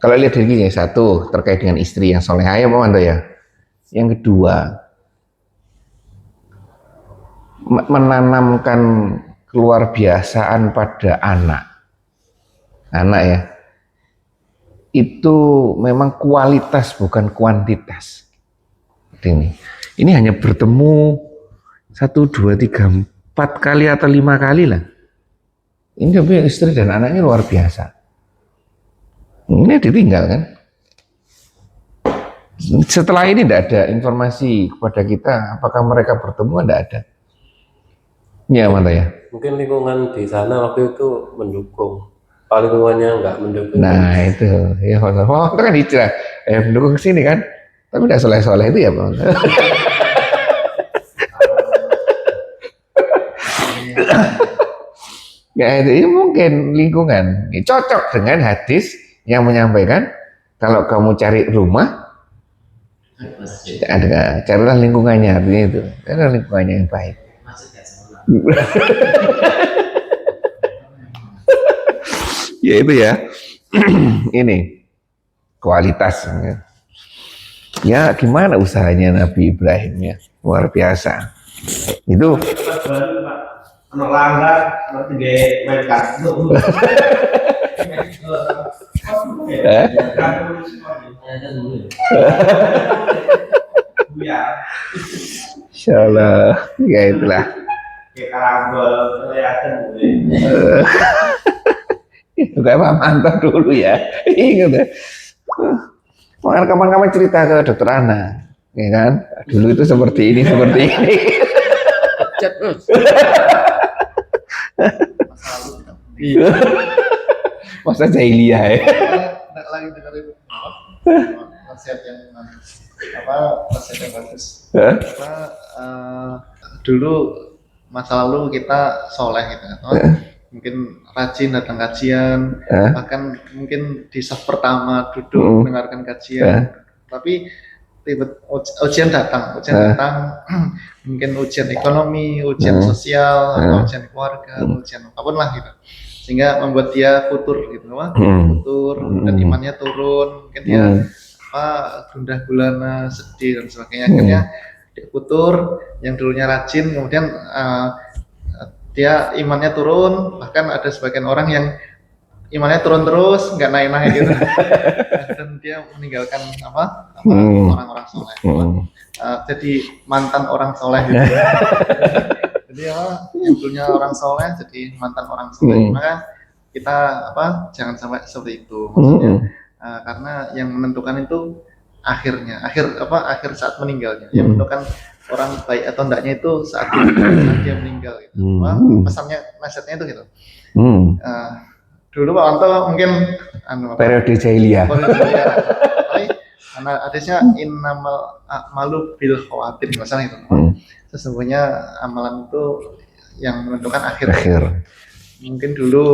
kalau lihat dari gini, satu terkait dengan istri yang solehah ya, mau ya. Yang kedua, menanamkan keluar biasaan pada anak ya, itu memang kualitas bukan kuantitas. Ini hanya bertemu 1, 2, 3, 4 kali atau 5 kali lah. Ini tapi istri dan anaknya luar biasa. Ini ditinggal kan. Setelah ini tidak ada informasi kepada kita apakah mereka bertemu, tidak ada. Ya, mana ya? Mungkin lingkungan di sana waktu itu mendukung. Kalau lingkungannya nggak mendukung. Nah itu, ya itu kan hijrah. Mendukung sini kan, tapi tidak soleh-soleh itu ya Bang. Ya itu mungkin lingkungan. Ini cocok dengan hadis yang menyampaikan kalau kamu cari rumah, carilah lingkungannya, artinya itu, carilah lingkungannya yang baik. Ya itu ya. Ini kualitas ya, gimana usahanya Nabi Ibrahim ya, luar biasa itu. Anak langgar, anak tinggi main kartu. Insyaallah ya itulah. Kayak karambol, kelihatan. Juga Pak Manto dulu ya, ingat ya. Makanya kapan-kapan cerita ke dokter Ana, ya kan? Dulu itu seperti ini. Masa jahiliyah ya. Tidak lagi dengerin nasihat yang nasihat yang bagus. Dulu masa lalu kita soleh gitu kan. Mungkin rajin datang kajian, bahkan mungkin di saf pertama duduk mendengarkan kajian. Tapi ujian datang, mungkin ujian ekonomi, ujian sosial, atau ujian keluarga, ujian apapun lah gitu, sehingga membuat dia futur gitu, futur dan imannya turun, mungkin dia gundah gulana, sedih dan sebagainya. Akhirnya dia futur, yang dulunya rajin, kemudian dia imannya turun, bahkan ada sebagian orang yang imannya turun terus, nggak naik-naik gitu, dan dia meninggalkan orang-orang soleh, jadi mantan orang soleh gitu. Jadi yang dulunya orang soleh jadi mantan orang soleh. Maka kita jangan sampai seperti itu, maksudnya karena yang menentukan itu akhir saat meninggalnya, yang menentukan orang baik atau enggaknya itu saat dia meninggal gitu. Pesannya, nasihatnya itu gitu. Dulu Pak Wanto mungkin periode jahiliyah. Tapi karena hadisnya innamal a'malu bil khawatim, masalah itu. Sesungguhnya amalan itu yang menentukan akhir. Mungkin dulu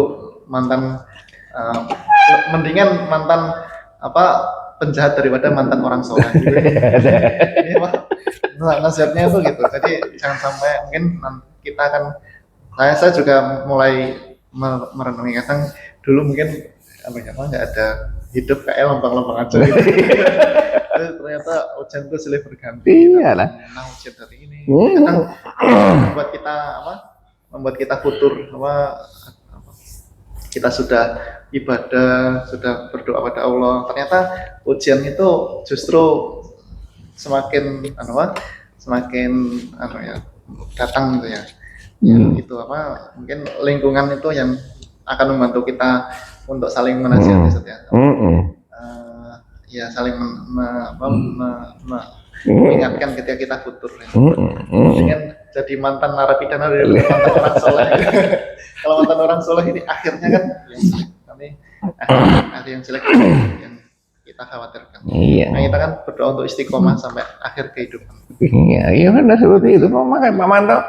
mantan mendingan mantan penjahat daripada mantan orang soleh gitu. Nasihatnya itu gitu. Jadi jangan sampai, mungkin kita akan, saya juga mulai merenungi, kadang dulu mungkin nggak ada hidup kayak lempeng-lempeng aja gitu. Ternyata ujian itu silih berganti. Iyalah. Nah, ujian hari ini kadang membuat kita futur, kita sudah ibadah, sudah berdoa pada Allah, ternyata ujian itu justru semakin datang gitu ya. Itu mungkin lingkungan itu yang akan membantu kita untuk saling menasihati ya. Ya saling mengingatkan ketika kita futur. Dengan jadi mantan narapidana dari mantan orang soleh. Kalau mantan orang soleh ini akhirnya kan ada yang jelek yang kita khawatirkan. Nah, kita kan berdoa untuk istiqomah sampai akhir kehidupan. Iya kan seperti itu. Makanya Pak Manto.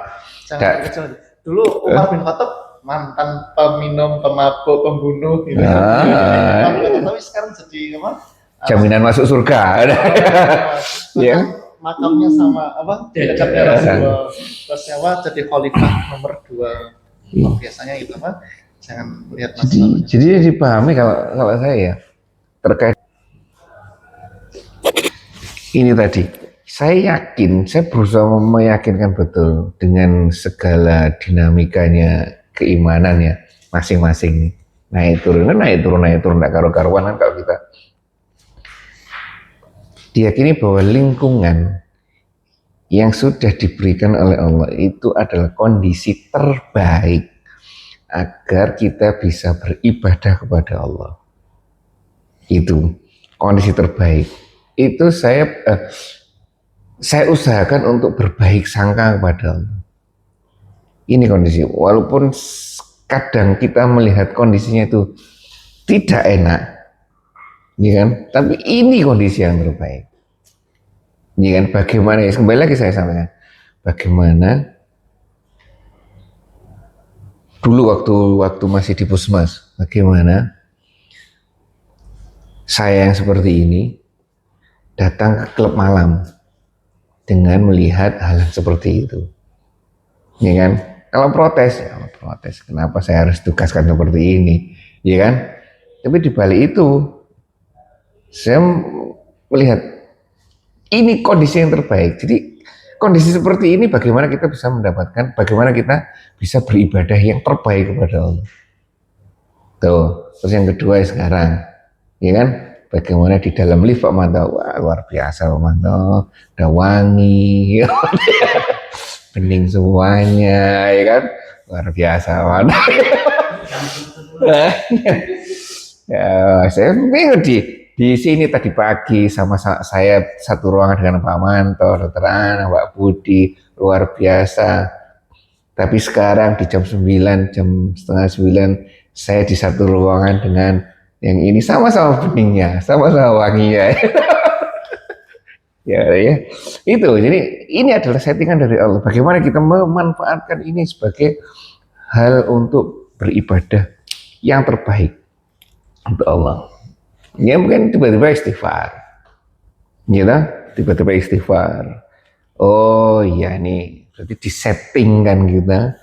Jangan kecil. Dulu Umar bin Khattab mantan peminum, pemabuk, pembunuh gitu. Tapi sekarang jadi jaminan masuk surga. Ya. Makamnya sama dekatnya Rasulullah. Terus jadi khalifah nomor 2. Biasanya itu jangan lihat masa lalu. Jadi dipahami kalau saya ya terkait ini tadi, saya yakin, saya berusaha meyakinkan betul dengan segala dinamikanya keimanannya masing-masing. Naik turun, tak karu-karuan kan kalau kita diyakini bahwa lingkungan yang sudah diberikan oleh Allah itu adalah kondisi terbaik agar kita bisa beribadah kepada Allah. Itu kondisi terbaik. Itu saya usahakan untuk berbaik sangka kepada Allah. Ini kondisi, walaupun kadang kita melihat kondisinya itu tidak enak, ya kan? Tapi ini kondisi yang terbaik. Ya kan? Bagaimana, kembali lagi saya sampaikan, bagaimana dulu waktu masih di Puskesmas, bagaimana saya yang seperti ini datang ke klub malam dengan melihat hal yang seperti itu, ya kan? Kalau protes, ya protes. Kenapa saya harus tugaskan seperti ini, ya kan? Tapi di balik itu, saya melihat ini kondisi yang terbaik. Jadi kondisi seperti ini, bagaimana kita bisa mendapatkan, bagaimana kita bisa beribadah yang terbaik kepada Allah. Tuh, terus yang kedua sekarang, ya kan? Bagaimana di dalam lift Pak Manto, wah luar biasa Pak Manto, udah wangi, bening semuanya, ya kan? Luar biasa Pak Manto. Ya, saya bingung di sini tadi pagi sama saya satu ruangan dengan Pak Manto, Dr. Ana, Pak Budi, luar biasa. Tapi sekarang di jam 9, jam setengah 9, saya di satu ruangan dengan yang ini sama-sama beningnya, sama-sama wanginya. ya, itu. Jadi ini adalah settingan dari Allah. Bagaimana kita memanfaatkan ini sebagai hal untuk beribadah yang terbaik untuk Allah. Ya mungkin tiba-tiba istighfar, gitu, tiba-tiba istighfar. Oh iya nih, berarti disetting kan kita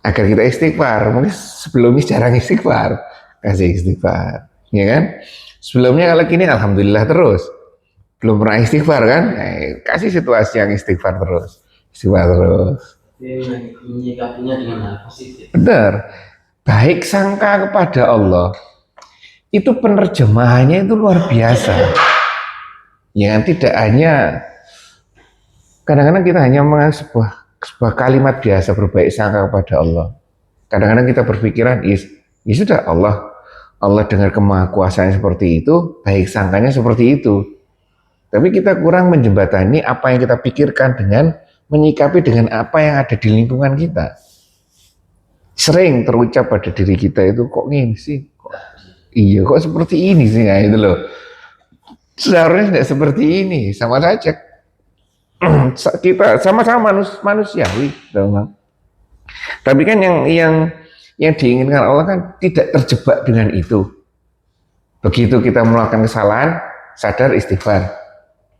agar kita istighfar. Mungkin sebelumnya jarang istighfar, kasih istighfar, ya kan? Sebelumnya kalau gini alhamdulillah terus, belum pernah istighfar kan? Kasih situasi yang istighfar terus, Menyikapinya dengan hal positif. Benar, baik sangka kepada Allah. Itu penerjemahannya itu luar biasa. Ya, tidak hanya kadang-kadang kita hanya mengenai sebuah kalimat biasa berbaik sangka kepada Allah. Kadang-kadang kita berpikiran, ya sudah Allah dengar kemahakuasaan seperti itu, baik sangkanya seperti itu. Tapi kita kurang menjembatani apa yang kita pikirkan dengan menyikapi dengan apa yang ada di lingkungan kita. Sering terucap pada diri kita itu kok gini sih? Iya kok seperti ini sih, nah itu loh. Seharusnya tidak seperti ini, sama saja. Kita sama-sama manusiawi, memang. Tapi kan yang diinginkan Allah kan tidak terjebak dengan itu. Begitu kita melakukan kesalahan, sadar istighfar,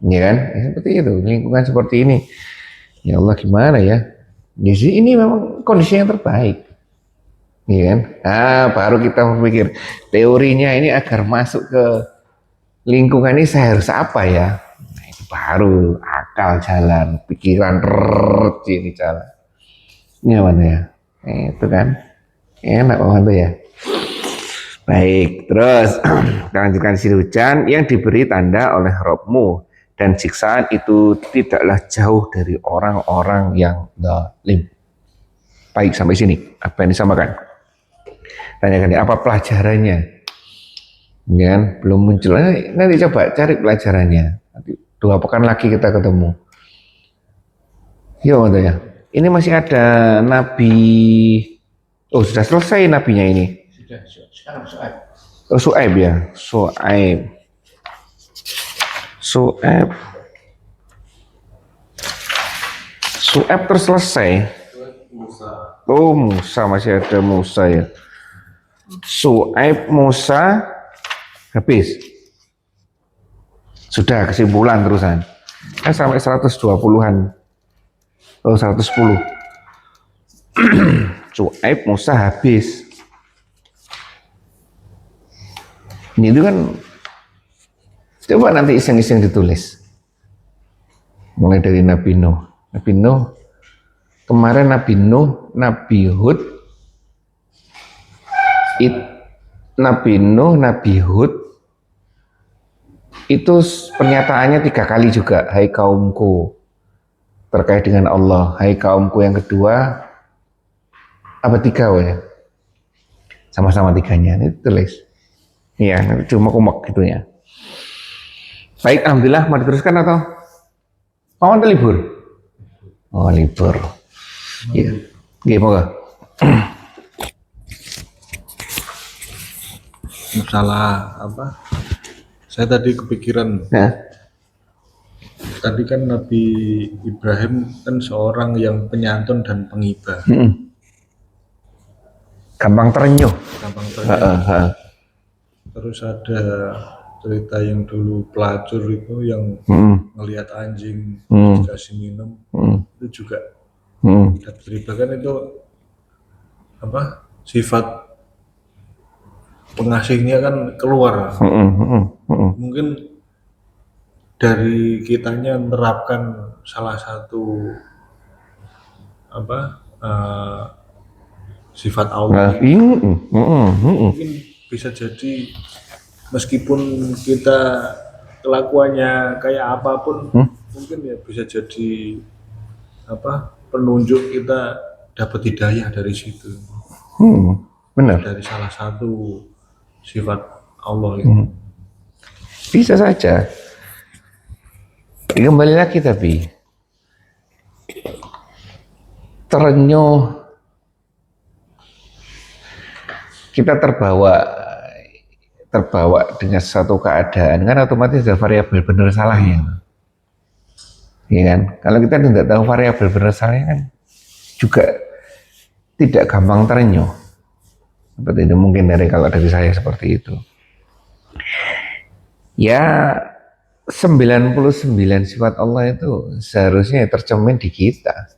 ya kan? Ya, seperti itu, lingkungan seperti ini. Ya Allah gimana ya? Jadi ini memang kondisi yang terbaik, ya kan? Baru kita berpikir teorinya ini agar masuk ke lingkungan ini saya harus apa ya? Nah, itu baru akal jalan, pikiran ini jalan. Ini mana ya? Itu kan enak banget tuh ya. Baik, terus kita lanjutkan sini. Hujan yang diberi tanda oleh Rabbmu dan siksaan itu tidaklah jauh dari orang-orang yang zalim. Baik, sampai sini apa yang disamakan? Tanyakan apa pelajarannya? Ya kan? Belum muncul. Nanti coba cari pelajarannya. Nanti 2 pekan lagi kita ketemu. Ya, ya. Ini masih ada nabi. Oh, sudah selesai nabinya ini. Sudah, sekarang Su'aib. Oh, Su'aib ya. Su'aib terus selesai. Oh, Musa masih ada Musa ya. Su'aib, Musa habis. Sudah kesimpulan terusan. Kan sampai 120-an. Oh, 110. Su'aib, Musa habis. Ini itu kan coba nanti iseng-iseng ditulis. Mulai dari Nabi Nuh. Nabi Nuh kemarin Nabi Nuh, Nabi Hud, Nabi Nuh, Nabi Hud itu pernyataannya 3 kali juga. Hai kaumku, terkait dengan Allah. Hai kaumku yang kedua, apa 3 ya? Sama-sama 3-nya. Ini tulis. Iya, cuma kumek gitunya. Baik, alhamdulillah. Mau diteruskan atau mau libur? Oh, libur. Iya. Iya, moga. Masalah apa? Saya tadi kepikiran. Tadi kan Nabi Ibrahim kan seorang yang penyantun dan penghibah. Gampang terenyuh. Terus ada cerita yang dulu pelacur itu yang melihat anjing dikasih minum, itu juga dapat riba kan, itu apa, sifat pengasihnya kan keluar. Mungkin dari kitanya menerapkan salah satu apa sifat Allah. Mungkin bisa jadi meskipun kita kelakuannya kayak apapun, mungkin ya bisa jadi apa, penunjuk kita dapat hidayah dari situ. Benar. Dari salah satu sifat Allah itu. Bisa saja. Kembali lagi tapi terenyuh, kita terbawa dengan satu keadaan, kan otomatis ada variabel benar salahnya, ya kan? Kalau kita tidak tahu variabel benar salahnya kan juga tidak gampang terenyuh. Seperti itu mungkin kalau dari saya seperti itu. Ya, 99 sifat Allah itu seharusnya tercermin di kita.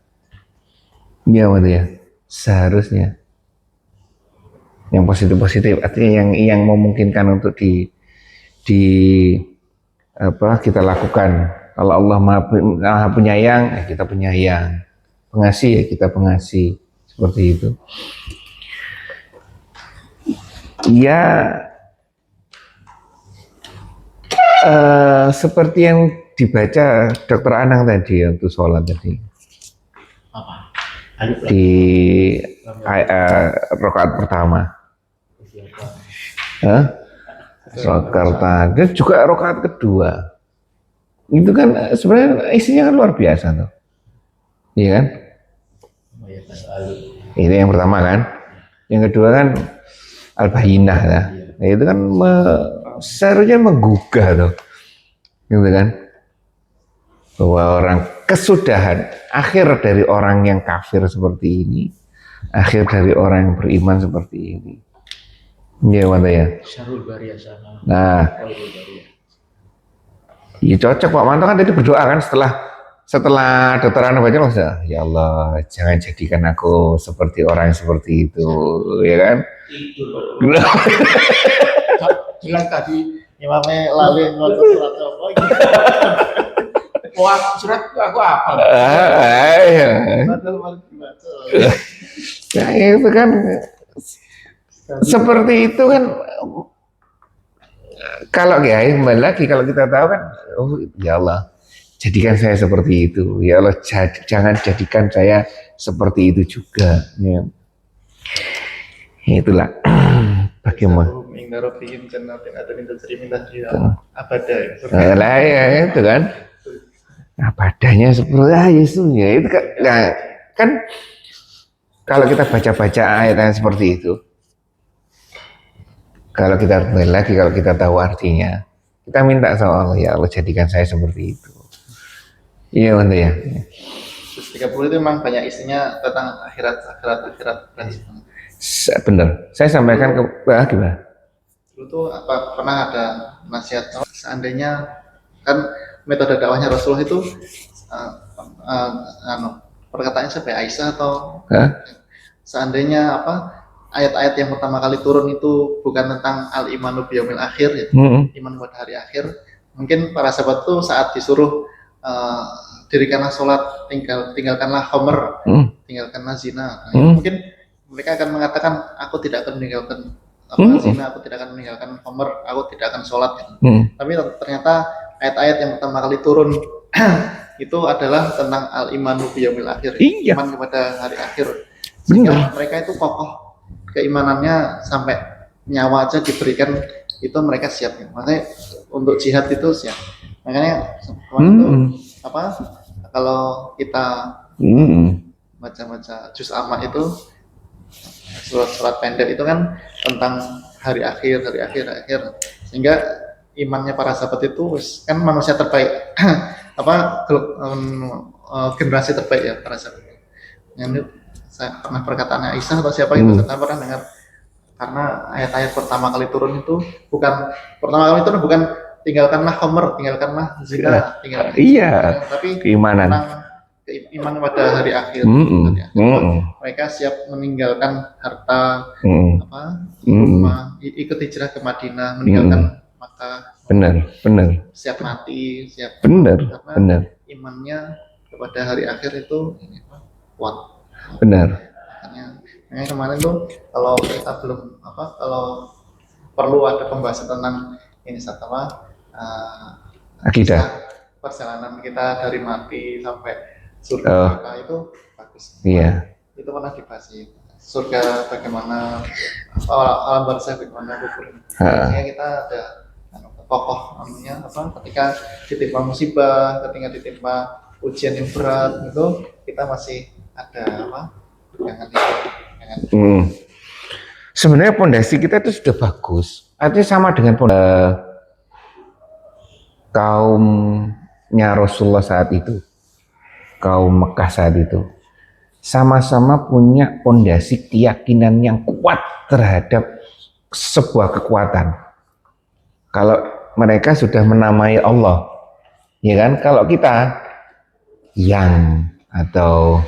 Ya, ya, seharusnya. Yang positif-positif, artinya yang memungkinkan untuk kita lakukan. Kalau Allah Maha Penyayang, ya kita penyayang. Pengasih, ya kita pengasih. Seperti itu. Ya, seperti yang dibaca Dr. Anang tadi untuk sholat tadi. Apa? Di rakaat pertama. Rakaat dan juga rakaat kedua. Itu kan sebenarnya isinya kan luar biasa tuh. Iya kan? Itu yang pertama kan. Yang kedua kan Al-Bayyinah lah. Nah, itu kan seharusnya menggugah tuh. gitu kan? Bahwa orang kesudahan, akhir dari orang yang kafir seperti ini, akhir dari orang yang beriman seperti ini. Iya, mana ya? Syarul Bariyah sama Nah, Khairul Bariyah. ya cocok Pak Manto kan tadi berdoa kan setelah dokter Ana baca masa, ya Allah jangan jadikan aku seperti orang yang seperti itu, ya kan? Jelas tadi Imamnya lali ngotot surat apa gitu. wah surat itu aku apa? Padahal malah dibaca. Nah itu kan seperti itu kan. Kalau ya kembali lagi kalau kita tahu kan, oh ya Allah jadikan saya seperti itu, ya Allah jangan jadikan saya seperti itu juga. Ya. Itulah bagaimana. Inna rabbihim jannatin adnin tajri min tahtiha abada. Lah ya itu kan. Apa adanya seperti Yesus ya itu kan, kan kalau kita baca-baca ayat-ayat seperti itu, kalau kita kembali lagi, kalau kita tahu artinya, kita minta sama Allah, ya Allah jadikan saya seperti itu. Iya betul ya. 30 itu memang banyak isinya tentang akhirat. Benar. Saya sampaikan ke gimana? Dulu tuh pernah ada nasihat, seandainya kan metode dakwahnya Rasulullah itu perkataannya sampai Aisyah atau seandainya ayat-ayat yang pertama kali turun itu bukan tentang al-imanu biyaumil akhir ya, iman pada hari akhir, mungkin para sahabat tuh saat disuruh dirikanlah sholat, tinggalkanlah khamr, tinggalkanlah zina, mungkin mereka akan mengatakan aku tidak akan meninggalkan zina, aku tidak akan meninggalkan khamr, aku tidak akan sholat gitu. Tapi ternyata ayat-ayat yang pertama kali turun itu adalah tentang al-imanu biyaumil akhir, iman kepada hari akhir, sehingga mereka itu kokoh keimanannya sampai nyawa aja diberikan itu mereka siap ya. Makanya untuk jihad itu siap. Makanya itu kalau kita baca-baca juz amma itu surat-surat pendek itu kan tentang hari akhir, sehingga imannya para sahabat itu kan manusia terbaik generasi terbaik ya para sahabat. Yang saya pernah perkataannya Aisyah atau siapa itu saya pernah dengar, karena ayat-ayat pertama kali turun itu bukan tinggalkanlah khamr, tinggalkanlah zina, tapi keimanan iman pada hari akhir. Mereka siap meninggalkan harta, ikut hijrah ke Madinah, meninggalkan Makkah. Benar. Siap mati, siap. Karena imannya kepada hari akhir itu kuat. Benar. Makanya kemarin tuh kalau kita belum kalau perlu ada pembahasan tentang ini akidah. Perjalanan kita dari mati sampai surga itu bagus. Iya. Itu pernah dibahas surga bagaimana, alam barzakh bagaimana kubur. Sehingga kita ada tokoh namanya ketika ditimpa musibah, ketika ditimpa ujian yang berat itu kita masih ada Sebenarnya pondasi kita itu sudah bagus. Artinya sama dengan kaumnya Rasulullah saat itu, kaum Mekah saat itu, sama-sama punya pondasi keyakinan yang kuat terhadap sebuah kekuatan. Kalau mereka sudah menamai Allah, ya kan? Kalau kita yang atau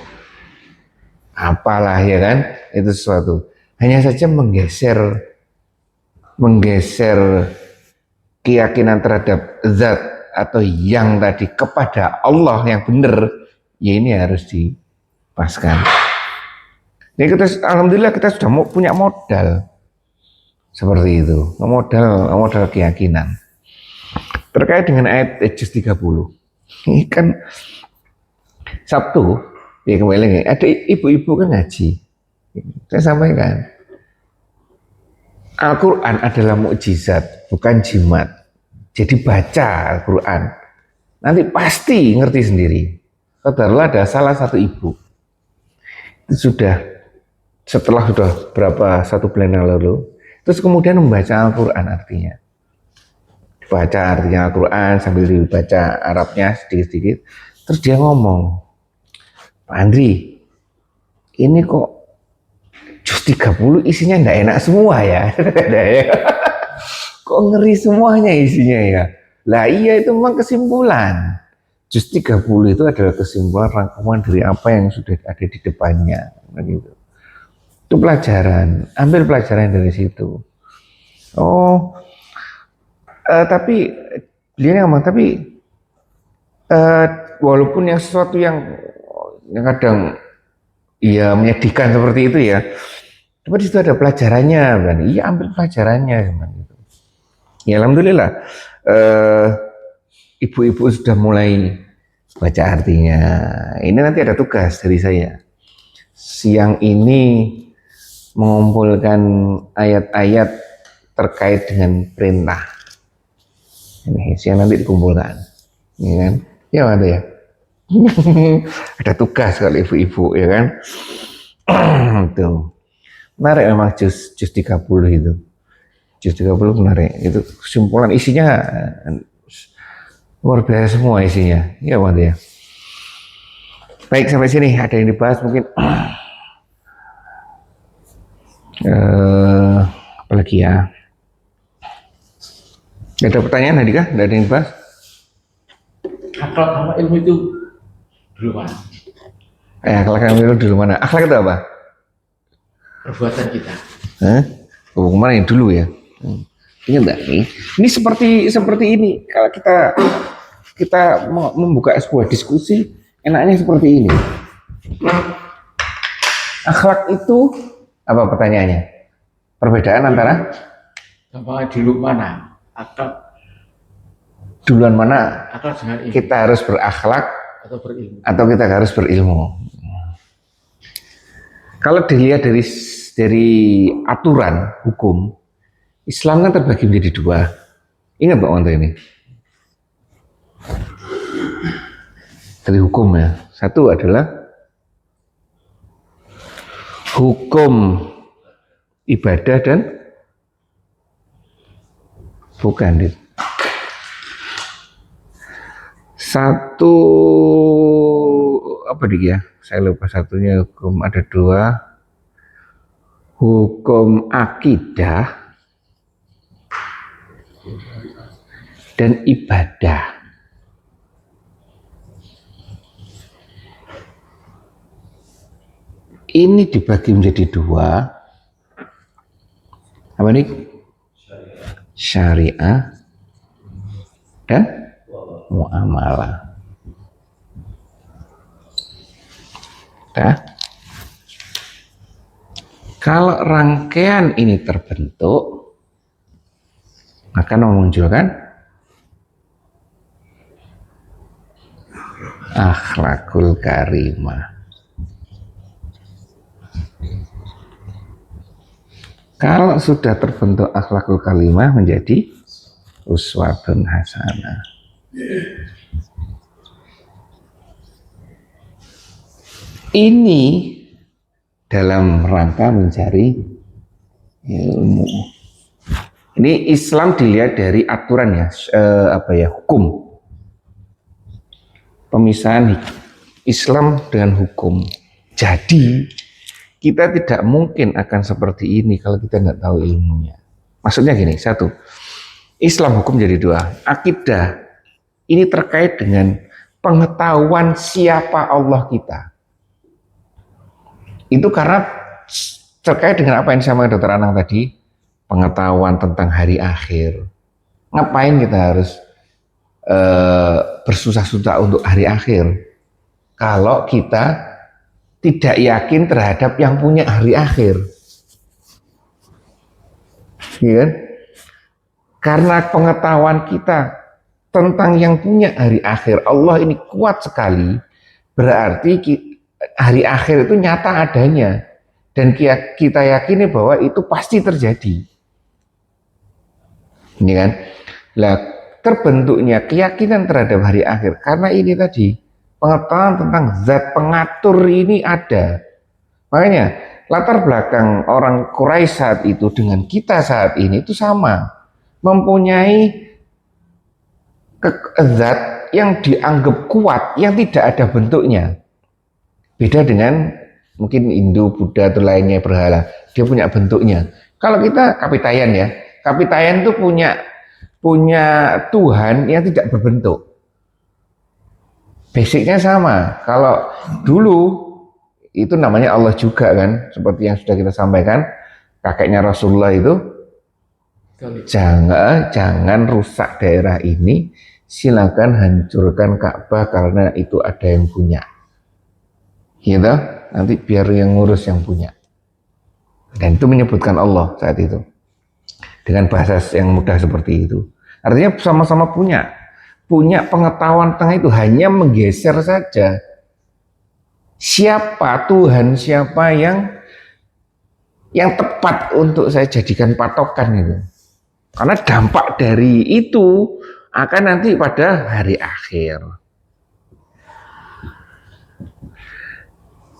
apalah ya kan, itu sesuatu. Hanya saja menggeser keyakinan terhadap zat atau yang tadi kepada Allah yang benar, ya ini harus dipaskan. Ini alhamdulillah kita sudah punya modal seperti itu, modal keyakinan. Terkait dengan ayat juz 30, ini kan Sabtu, ya kembali lagi, ada ibu-ibu kan ngaji. Saya sampaikan, Al-Quran adalah mukjizat, bukan jimat. Jadi baca Al-Quran, nanti pasti ngerti sendiri. Katakanlah ada salah satu ibu, itu setelah berapa 1 bulan yang lalu, terus kemudian membaca Al-Quran artinya. baca artinya Al-Quran sambil dibaca Arabnya sedikit-sedikit. Terus dia ngomong, Pak Andri, ini kok jus 30 isinya nggak enak semua ya. Kok ngeri semuanya isinya ya. Lah iya, itu memang kesimpulan. Jus 30 itu adalah kesimpulan rangkuman dari apa yang sudah ada di depannya. Begitu. Itu pelajaran, ambil pelajaran dari situ. Oh, tapi beliau ngomong, tapi walaupun yang sesuatu yang kadang ya menyedihkan seperti itu ya, tapi di situ ada pelajarannya, kan? Iya, ambil pelajarannya, gitu. Ya alhamdulillah, ibu-ibu sudah mulai baca artinya. Ini nanti ada tugas dari saya. Siang ini mengumpulkan ayat-ayat terkait dengan perintah. Ini siang nanti dikumpulkan, ya kan? Ya ada ya. Ada tugas kalau ibu-ibu, ya kan? Tuh. Menarik memang jus 30 itu. Jus 30 menarik. Itu kesimpulan isinya luar biasa semua isinya. Ya ada ya. Baik, sampai sini ada yang dibahas mungkin. Apalagi ya? Ada pertanyaan Handika? Tidak ada yang dibahas? Akhlak sama ilmu itu dulu mana? Akhlak sama ilmu dulu mana? Akhlak itu apa? Perbuatan kita. Oh, kemarin yang dulu ya. Ingat nggak nih? Ini seperti ini. Kalau kita membuka sebuah diskusi, enaknya seperti ini. Akhlak itu apa pertanyaannya? Perbedaan antara Gampangnya dulu mana? Akhlak duluan mana dengan ilmu. kita harus berakhlak Atau berilmu. atau kita harus berilmu. Kalau dilihat dari aturan hukum, Islam kan terbagi menjadi dua. Ingat Pak Wanto ini? Dari hukum ya. Satu adalah hukum ibadah dan bukan. Satu apa dia? Saya lupa satunya. Hukum ada dua. Hukum akidah dan ibadah. Ini dibagi menjadi dua. Apa ini? Syariah dan muamalah. Nah, kalau rangkaian ini terbentuk, maka memunculkan akhlakul karimah. Kalau sudah terbentuk akhlakul karimah menjadi uswatun hasanah. Ini dalam rangka mencari ilmu. Ini Islam dilihat dari aturan ya, hukum. Pemisahan Islam dengan hukum. Jadi kita tidak mungkin akan seperti ini kalau kita nggak tahu ilmunya. Maksudnya gini, satu, Islam hukum jadi dua. Akidah ini terkait dengan pengetahuan siapa Allah kita. Itu karena terkait dengan apa yang disampaikan Dr. Anang tadi, pengetahuan tentang hari akhir. Ngapain kita harus bersusah-susah untuk hari akhir kalau kita tidak yakin terhadap yang punya hari akhir? Ya kan? Karena pengetahuan kita tentang yang punya hari akhir Allah ini kuat sekali, berarti hari akhir itu nyata adanya dan kita yakini bahwa itu pasti terjadi. Ini kan? Lah, terbentuknya keyakinan terhadap hari akhir karena ini tadi, pengetahuan tentang zat pengatur ini ada. Makanya latar belakang orang Quraisy saat itu dengan kita saat ini itu sama, mempunyai zat yang dianggap kuat, yang tidak ada bentuknya. Beda dengan mungkin Hindu, Buddha atau lainnya berhala, dia punya bentuknya. Kalau kita Kapitayan ya, Kapitayan itu punya Tuhan yang tidak berbentuk. Basicnya sama. Kalau dulu itu namanya Allah juga kan, seperti yang sudah kita sampaikan, kakeknya Rasulullah itu jangan rusak daerah ini, silakan hancurkan Ka'bah karena itu ada yang punya. Gitu, nanti biar yang ngurus yang punya. Dan itu menyebutkan Allah saat itu dengan bahasa yang mudah seperti itu. Artinya sama-sama punya pengetahuan tentang itu, hanya menggeser saja siapa Tuhan, siapa yang tepat untuk saya jadikan patokan itu. Karena dampak dari itu akan nanti pada hari akhir.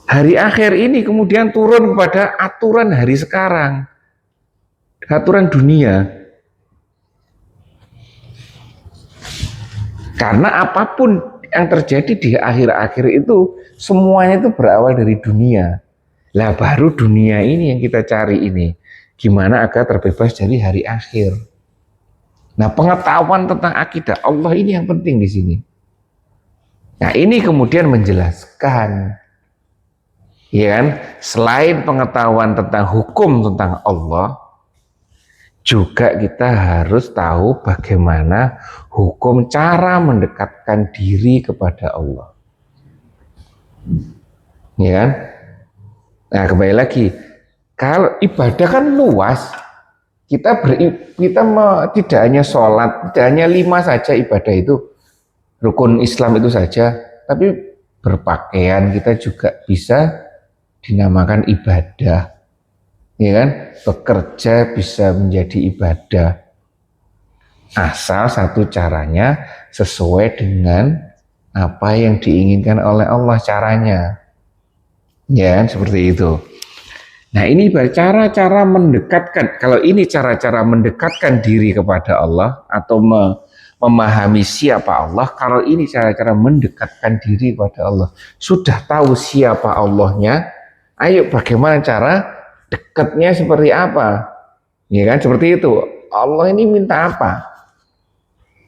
Hari akhir ini kemudian turun kepada aturan hari sekarang, aturan dunia. Karena apapun yang terjadi di akhir-akhir itu, semuanya itu berawal dari dunia. Lah baru dunia ini yang kita cari ini. Gimana agar terbebas dari hari akhir. Nah, pengetahuan tentang akidah Allah ini yang penting di sini. Nah, ini kemudian menjelaskan, ya kan, selain pengetahuan tentang hukum tentang Allah, juga kita harus tahu bagaimana hukum cara mendekatkan diri kepada Allah. Ya kan? Nah, kembali lagi, kalau ibadah kan luas, kita tidak hanya sholat, tidak hanya 5 saja ibadah itu, rukun Islam itu saja, tapi berpakaian kita juga bisa dinamakan ibadah, ya kan? Bekerja bisa menjadi ibadah, asal satu caranya sesuai dengan apa yang diinginkan oleh Allah caranya, ya kan? Seperti itu. Nah, ini cara-cara mendekatkan. Kalau ini cara-cara mendekatkan diri kepada Allah atau memahami siapa Allah. Kalau ini cara-cara mendekatkan diri kepada Allah, sudah tahu siapa Allahnya, ayo bagaimana cara dekatnya seperti apa, ya kan? Seperti itu. Allah ini minta apa?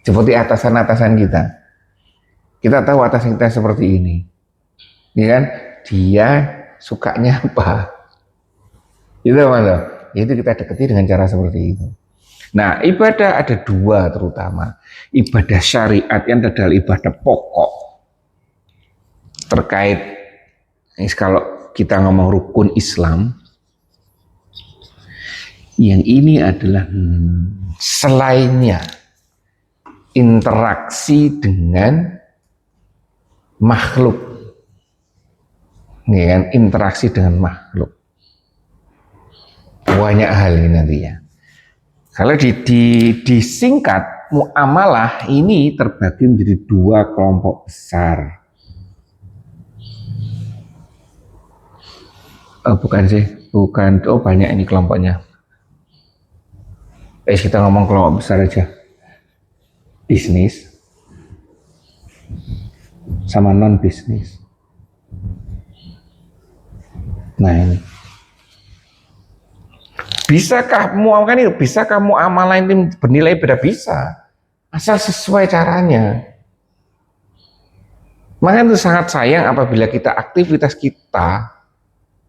Seperti atasan-atasan kita. Kita tahu atasan kita seperti ini, ya kan? Dia sukanya apa? Itu mana? Itu kita dekati dengan cara seperti itu. Nah, ibadah ada 2 terutama. Ibadah syariat yang adalah ibadah pokok. Terkait, kalau kita ngomong rukun Islam, yang ini adalah selainnya interaksi dengan makhluk. Ya kan? Interaksi dengan makhluk. Banyak hal ini nantinya. Kalau disingkat, muamalah ini terbagi menjadi 2 kelompok besar. Bukan. Oh, banyak ini kelompoknya. Kita ngomong kelompok besar aja. Bisnis sama non bisnis. Nah, ini. Bisakah muamalah ini bernilai beda? Bisa, asal sesuai caranya. Makanya itu sangat sayang apabila aktivitas kita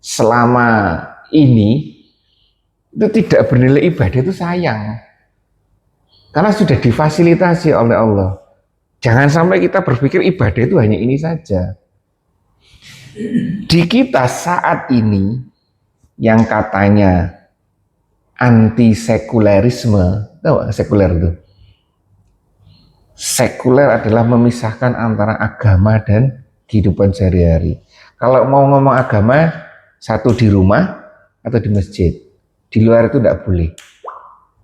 selama ini itu tidak bernilai ibadah, itu sayang. Karena sudah difasilitasi oleh Allah. Jangan sampai kita berpikir ibadah itu hanya ini saja. Di kita saat ini yang katanya anti sekulerisme, tahu sekuler itu? Sekuler adalah memisahkan antara agama dan kehidupan sehari-hari. Kalau mau ngomong agama, satu di rumah atau di masjid, di luar itu tidak boleh.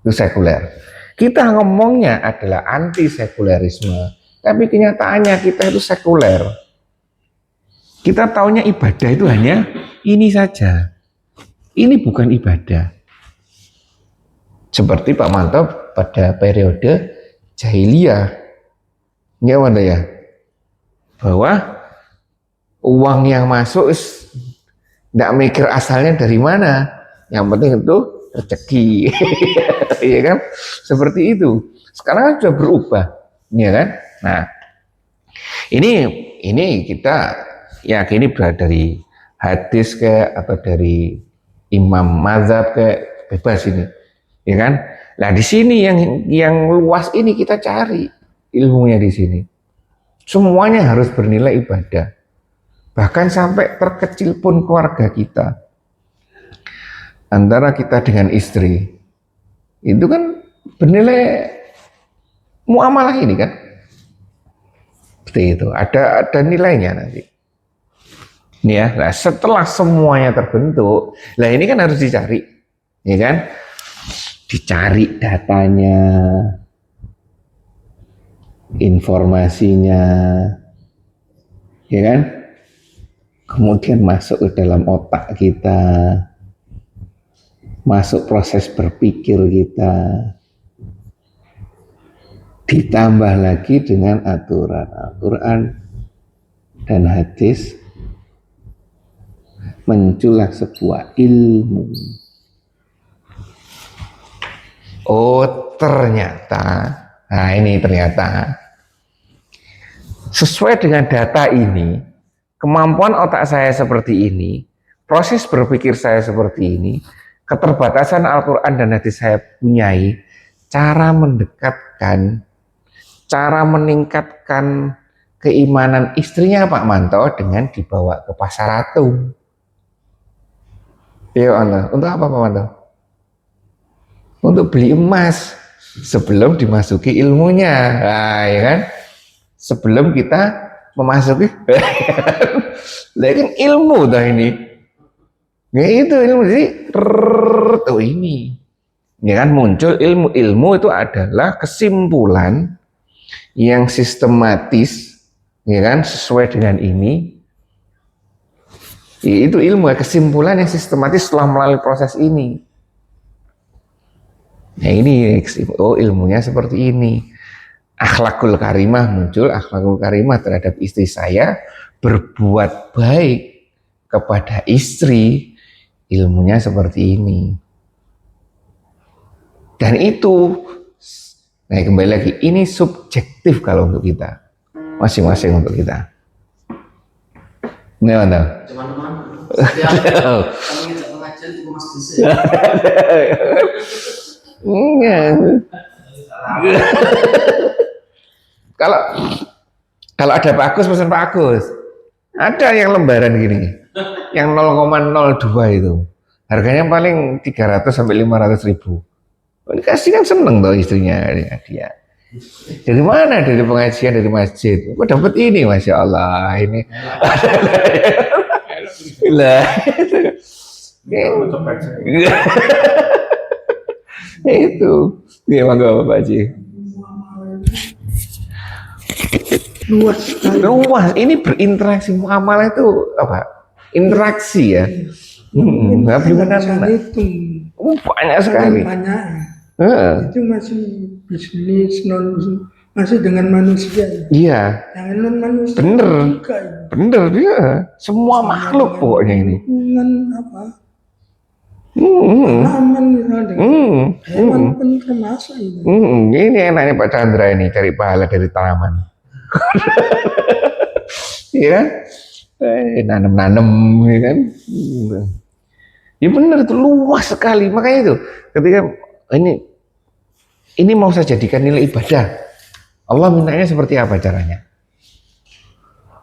Itu sekuler. Kita ngomongnya adalah anti sekulerisme, tapi kenyataannya kita itu sekuler. Kita taunya ibadah itu hanya ini saja. Ini bukan ibadah. Seperti Pak Manto pada periode jahiliyah, Gimana ya? Bahwa uang yang masuk tidak mikir asalnya dari mana. Yang penting itu rezeki, ya kan? Seperti itu. Sekarang kan sudah berubah, ya kan? Nah, ini kita yakini dari hadis atau dari imam mazhab bebas ini, ya kan? Nah di sini yang luas ini kita cari ilmunya di sini. Semuanya harus bernilai ibadah. Bahkan sampai terkecil pun keluarga kita. Antara kita dengan istri. Itu kan bernilai muamalah ini kan. Seperti itu. Ada nilainya nanti. Ini ya. Nah, setelah semuanya terbentuk, lah ini kan harus dicari. Ya kan? Dicari datanya, informasinya, ya kan? Kemudian masuk ke dalam otak kita, masuk proses berpikir kita, ditambah lagi dengan aturan Al-Quran dan hadis, muncullah sebuah ilmu. Oh ternyata, nah ini ternyata sesuai dengan data ini, kemampuan otak saya seperti ini, proses berpikir saya seperti ini, keterbatasan Al-Quran dan hadis saya punyai, cara mendekatkan, cara meningkatkan keimanan istrinya Pak Manto dengan dibawa ke pasar atung. Ya Allah, untuk apa Pak Manto? Untuk beli emas sebelum dimasuki ilmunya, nah, ya kan? Sebelum kita memasuki, lah kan ilmu dah ini. Ya itu ilmu, jadi tuh ini, ya kan muncul ilmu itu adalah kesimpulan yang sistematis, ya kan sesuai dengan ini. Ya, itu ilmu, kesimpulan yang sistematis setelah melalui proses ini. Nah ini, oh ilmunya seperti ini. Akhlakul karimah muncul, akhlakul karimah terhadap istri saya, berbuat baik kepada istri, ilmunya seperti ini. Dan itu, nah kembali lagi, ini subjektif kalau untuk kita, masing-masing untuk kita. Ini mana? Teman-teman, setiap kami ngajak pengajian juga Mas Dise. Kalau ada Pak Agus, pesan Pak Agus. Ada yang lembaran gini, yang 0,02 itu, harganya paling 300 sampai 500 ribu. Dikasih kan seneng tuh istrinya dia. Dari mana? Dari pengajian, dari masjid. Kok dapat ini, masya Allah ini. Lah, itu dia mangga Pak Haji. Luas sekali. Luas, ini berinteraksi, muamalah itu apa? Interaksi ya. Nggak boleh mana-mana. Banyak sekali. Banyak. Itu masih bisnis masih dengan manusia. Iya. Yang non manusia. Bener. Juga, ya. Bener dia. Semua makhluk pokoknya ini. Hubungan apa? Aman misalnya. Hewan pun termasuk itu. Ini enaknya Pak Chandra ini cari pahala dari tanaman. Iya kan? Nanam-nanam, ya kan? Ya benar itu luas sekali. Makanya itu ketika ini mau saya jadikan nilai ibadah, Allah mintanya seperti apa caranya?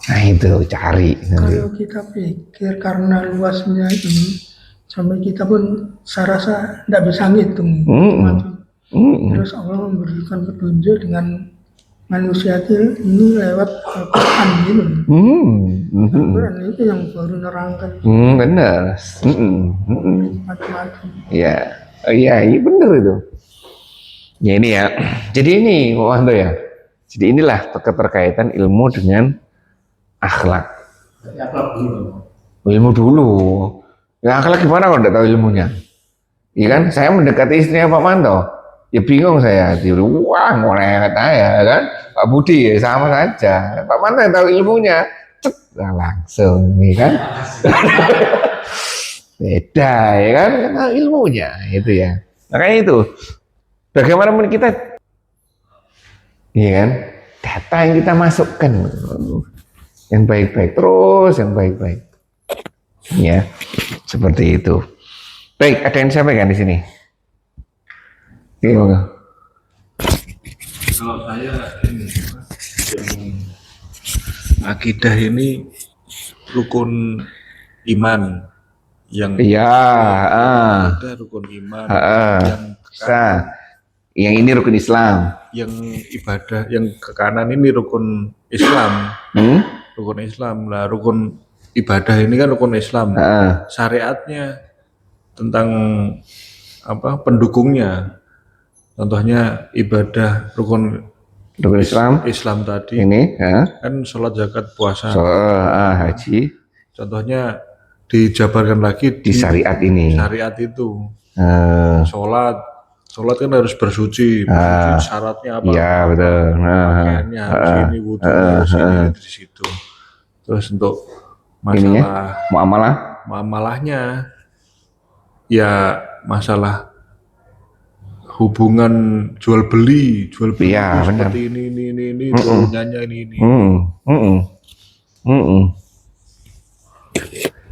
Nah itu cari. Kalau kita pikir karena luasnya ini, sampai kita pun saya rasa tidak bisa ngitung. Terus Allah memberikan petunjuk dengan manusia ini lewat Al-Quran gitu. Al-Quran itu yang baru nerangkan. Benar. Macam-macam. Iya, iya benar itu. Ya ini ya. Jadi ini Wanto ya. Jadi inilah keterkaitan ilmu dengan akhlak. Ilmu dulu. Ya akhlak gimana kalau tidak tahu ilmunya? Iya kan? Saya mendekati istrinya Pak Manto. Ya bingung saya. Wah, ngoleh kata ya kan? Pak Budi ya sama saja. Pak Manto yang tahu ilmunya, cet, nah langsung, ya kan? Beda ya kan, tahu ilmunya itu ya. Makanya itu, bagaimanapun kita, ya kan, data yang kita masukkan, yang baik-baik terus, yang baik-baik, ya, seperti itu. Baik, ada yang sampaikan di sini? Gimana? Kalau saya ini yang akidah ini rukun iman yang Iya, ada rukun iman ah, yang bisa. Yang ini rukun Islam. yang ibadah yang ke kanan ini rukun Islam. Rukun Islam lah, rukun ibadah ini kan rukun Islam. Syariatnya tentang apa pendukungnya, contohnya ibadah rukun Islam tadi ini kan sholat, zakat, puasa, haji, contohnya dijabarkan lagi di syariat ini, syariat itu sholat kan harus bersuci syaratnya apa, iya betul, pakaiannya harus ini, wudhunya harus ini, di situ. Terus untuk masalah muamalahnya ya masalah hubungan jual beli ya, seperti ini turunannya ini.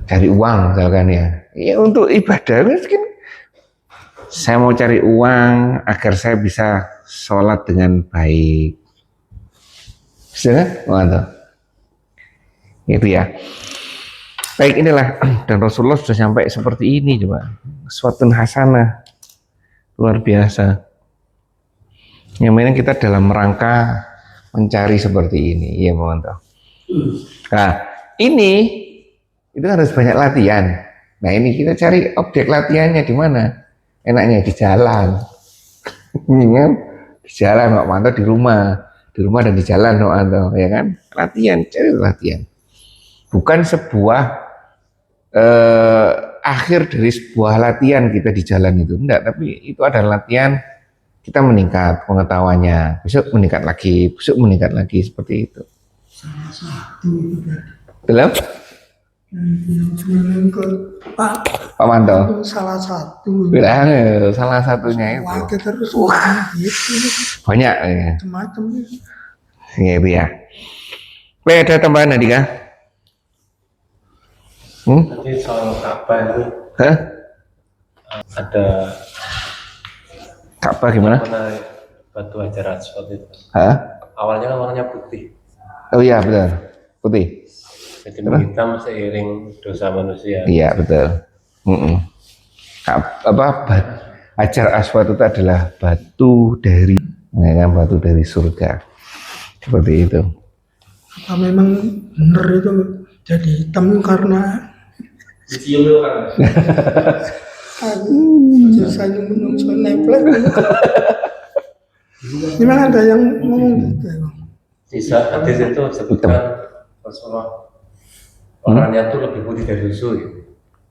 Cari uang misalkan ya untuk ibadah mungkin saya mau cari uang agar saya bisa sholat dengan baik, bisa kan? Itu ya. Baik, inilah dan Rasulullah sudah sampai seperti ini, coba suatu hasanah luar biasa. Yang mana kita dalam rangka mencari seperti ini, ya mohon tahu. Nah, ini itu harus banyak latihan. Nah, ini kita cari objek latihannya di mana? Enaknya di jalan. Kan? Di jalan, nggak mantap di rumah dan di jalan, nggak mantap, ya kan? Latihan, cari latihan. Bukan sebuah akhir dari sebuah latihan kita di jalan itu, enggak, tapi itu adalah latihan kita meningkat pengetahuannya, besok meningkat lagi, seperti itu. Salah satu itu tadi. Belum? Yang ke Pak Manto. Salah satu. Salah satunya itu. Wakil terus gitu. Banyak ya. Macam-macam. Ya itu ya. Ada tambahan tadi kah? Nanti soal Ka'bah itu ada Ka'bah gimana? batu Hajar Aswad itu. Awalnya kan warnanya putih. Oh iya betul, putih. Jadi hitam seiring dosa manusia. Iya betul. Hajar Aswad itu adalah batu dari, ya kan, batu dari surga. Seperti itu. Apa memang benar itu jadi hitam karena Dicium dulu kan. Saya menungso nemplek. Memang ada yang ngomong gitu. Di saat hadis itu sebutkan Rasulullah warnanya tuh lebih putih dari susu. Ya.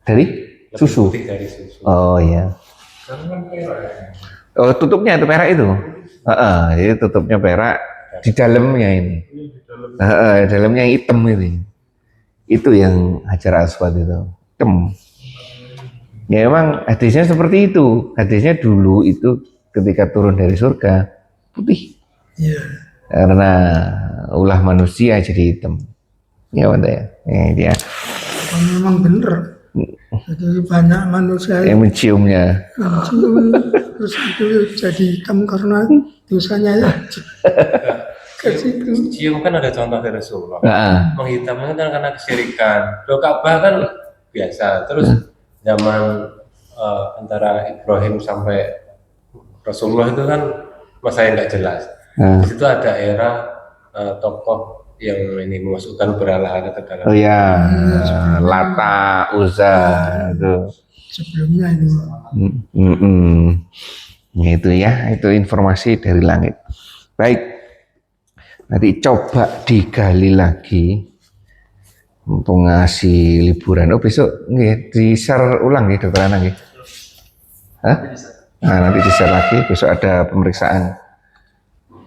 Dari Lebih susu. Putih dari susu. Oh iya. Oh tutupnya itu perak itu. Jadi tutupnya perak di dalamnya ini. Dalamnya yang hitam ini. Itu yang Hajar Aswad itu. Hitam. Ya memang hadisnya seperti itu. Hadisnya dulu itu ketika turun dari surga putih. Iya. Karena ulah manusia jadi hitam. Ya Wanda ya. Dia. Memang benar. Jadi banyak manusia Yang menciumnya. mencium, terus itu jadi hitam karena dosanya ya. Ke situ. Cium kan ada contoh dari Rasulullah. Menghitamnya kan karena kesyirikan. Kalau Ka'bah kan biasa. Terus zaman antara Ibrahim sampai Rasulullah itu kan masa yang nggak jelas. Di situ ada era tokoh yang ini memasukkan berhala ke dalam. Oh ya, Lata, Uzza itu. Sebelumnya itu. Itu ya, itu informasi dari langit. Baik, nanti coba digali lagi untuk ngasih liburan. Oh besok nggih di-share ulang nggih Dokter Ana nggih. Hah? Nah, nanti di-share lagi, besok ada pemeriksaan.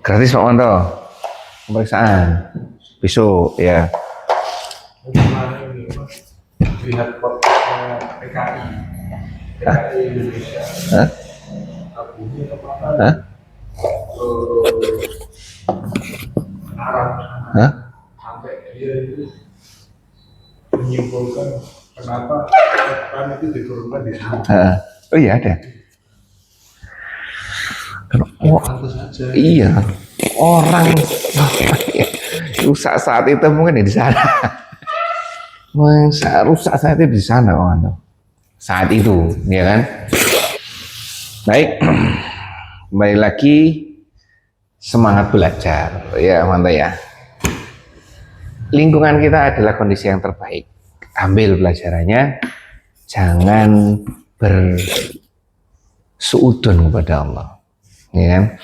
Gratis Pak Manto. pemeriksaan besok ya. Lihat podcastnya PKI Indonesia. Hah? Hah? Arab Hah? sampai dia itu menyimpulkan kenapa kan itu diturunkan di sini. Oh iya ada. Oh, iya orang rusak saat itu mungkin di sana. Rusak saat itu di sana saat itu, ya kan? Baik, kembali lagi semangat belajar, ya mantap ya. Lingkungan kita adalah kondisi yang terbaik. Ambil pelajarannya, jangan bersuudon kepada Allah. Ya kan?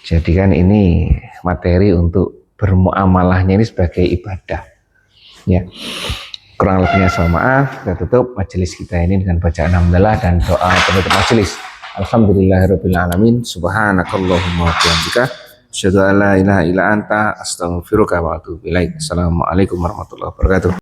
Jadikan ini materi untuk bermuamalahnya ini sebagai ibadah. Ya, kurang lebihnya saya maaf. Kita tutup majelis kita ini dengan bacaan hamdalah dan doa penutup majelis. Alhamdulillahirabbil alamin. Subhanakallahumma wa bihamdika asyhadu an la ilaha illa anta astaghfiruka wa atubu ilaik. Assalamualaikum warahmatullahi wabarakatuh.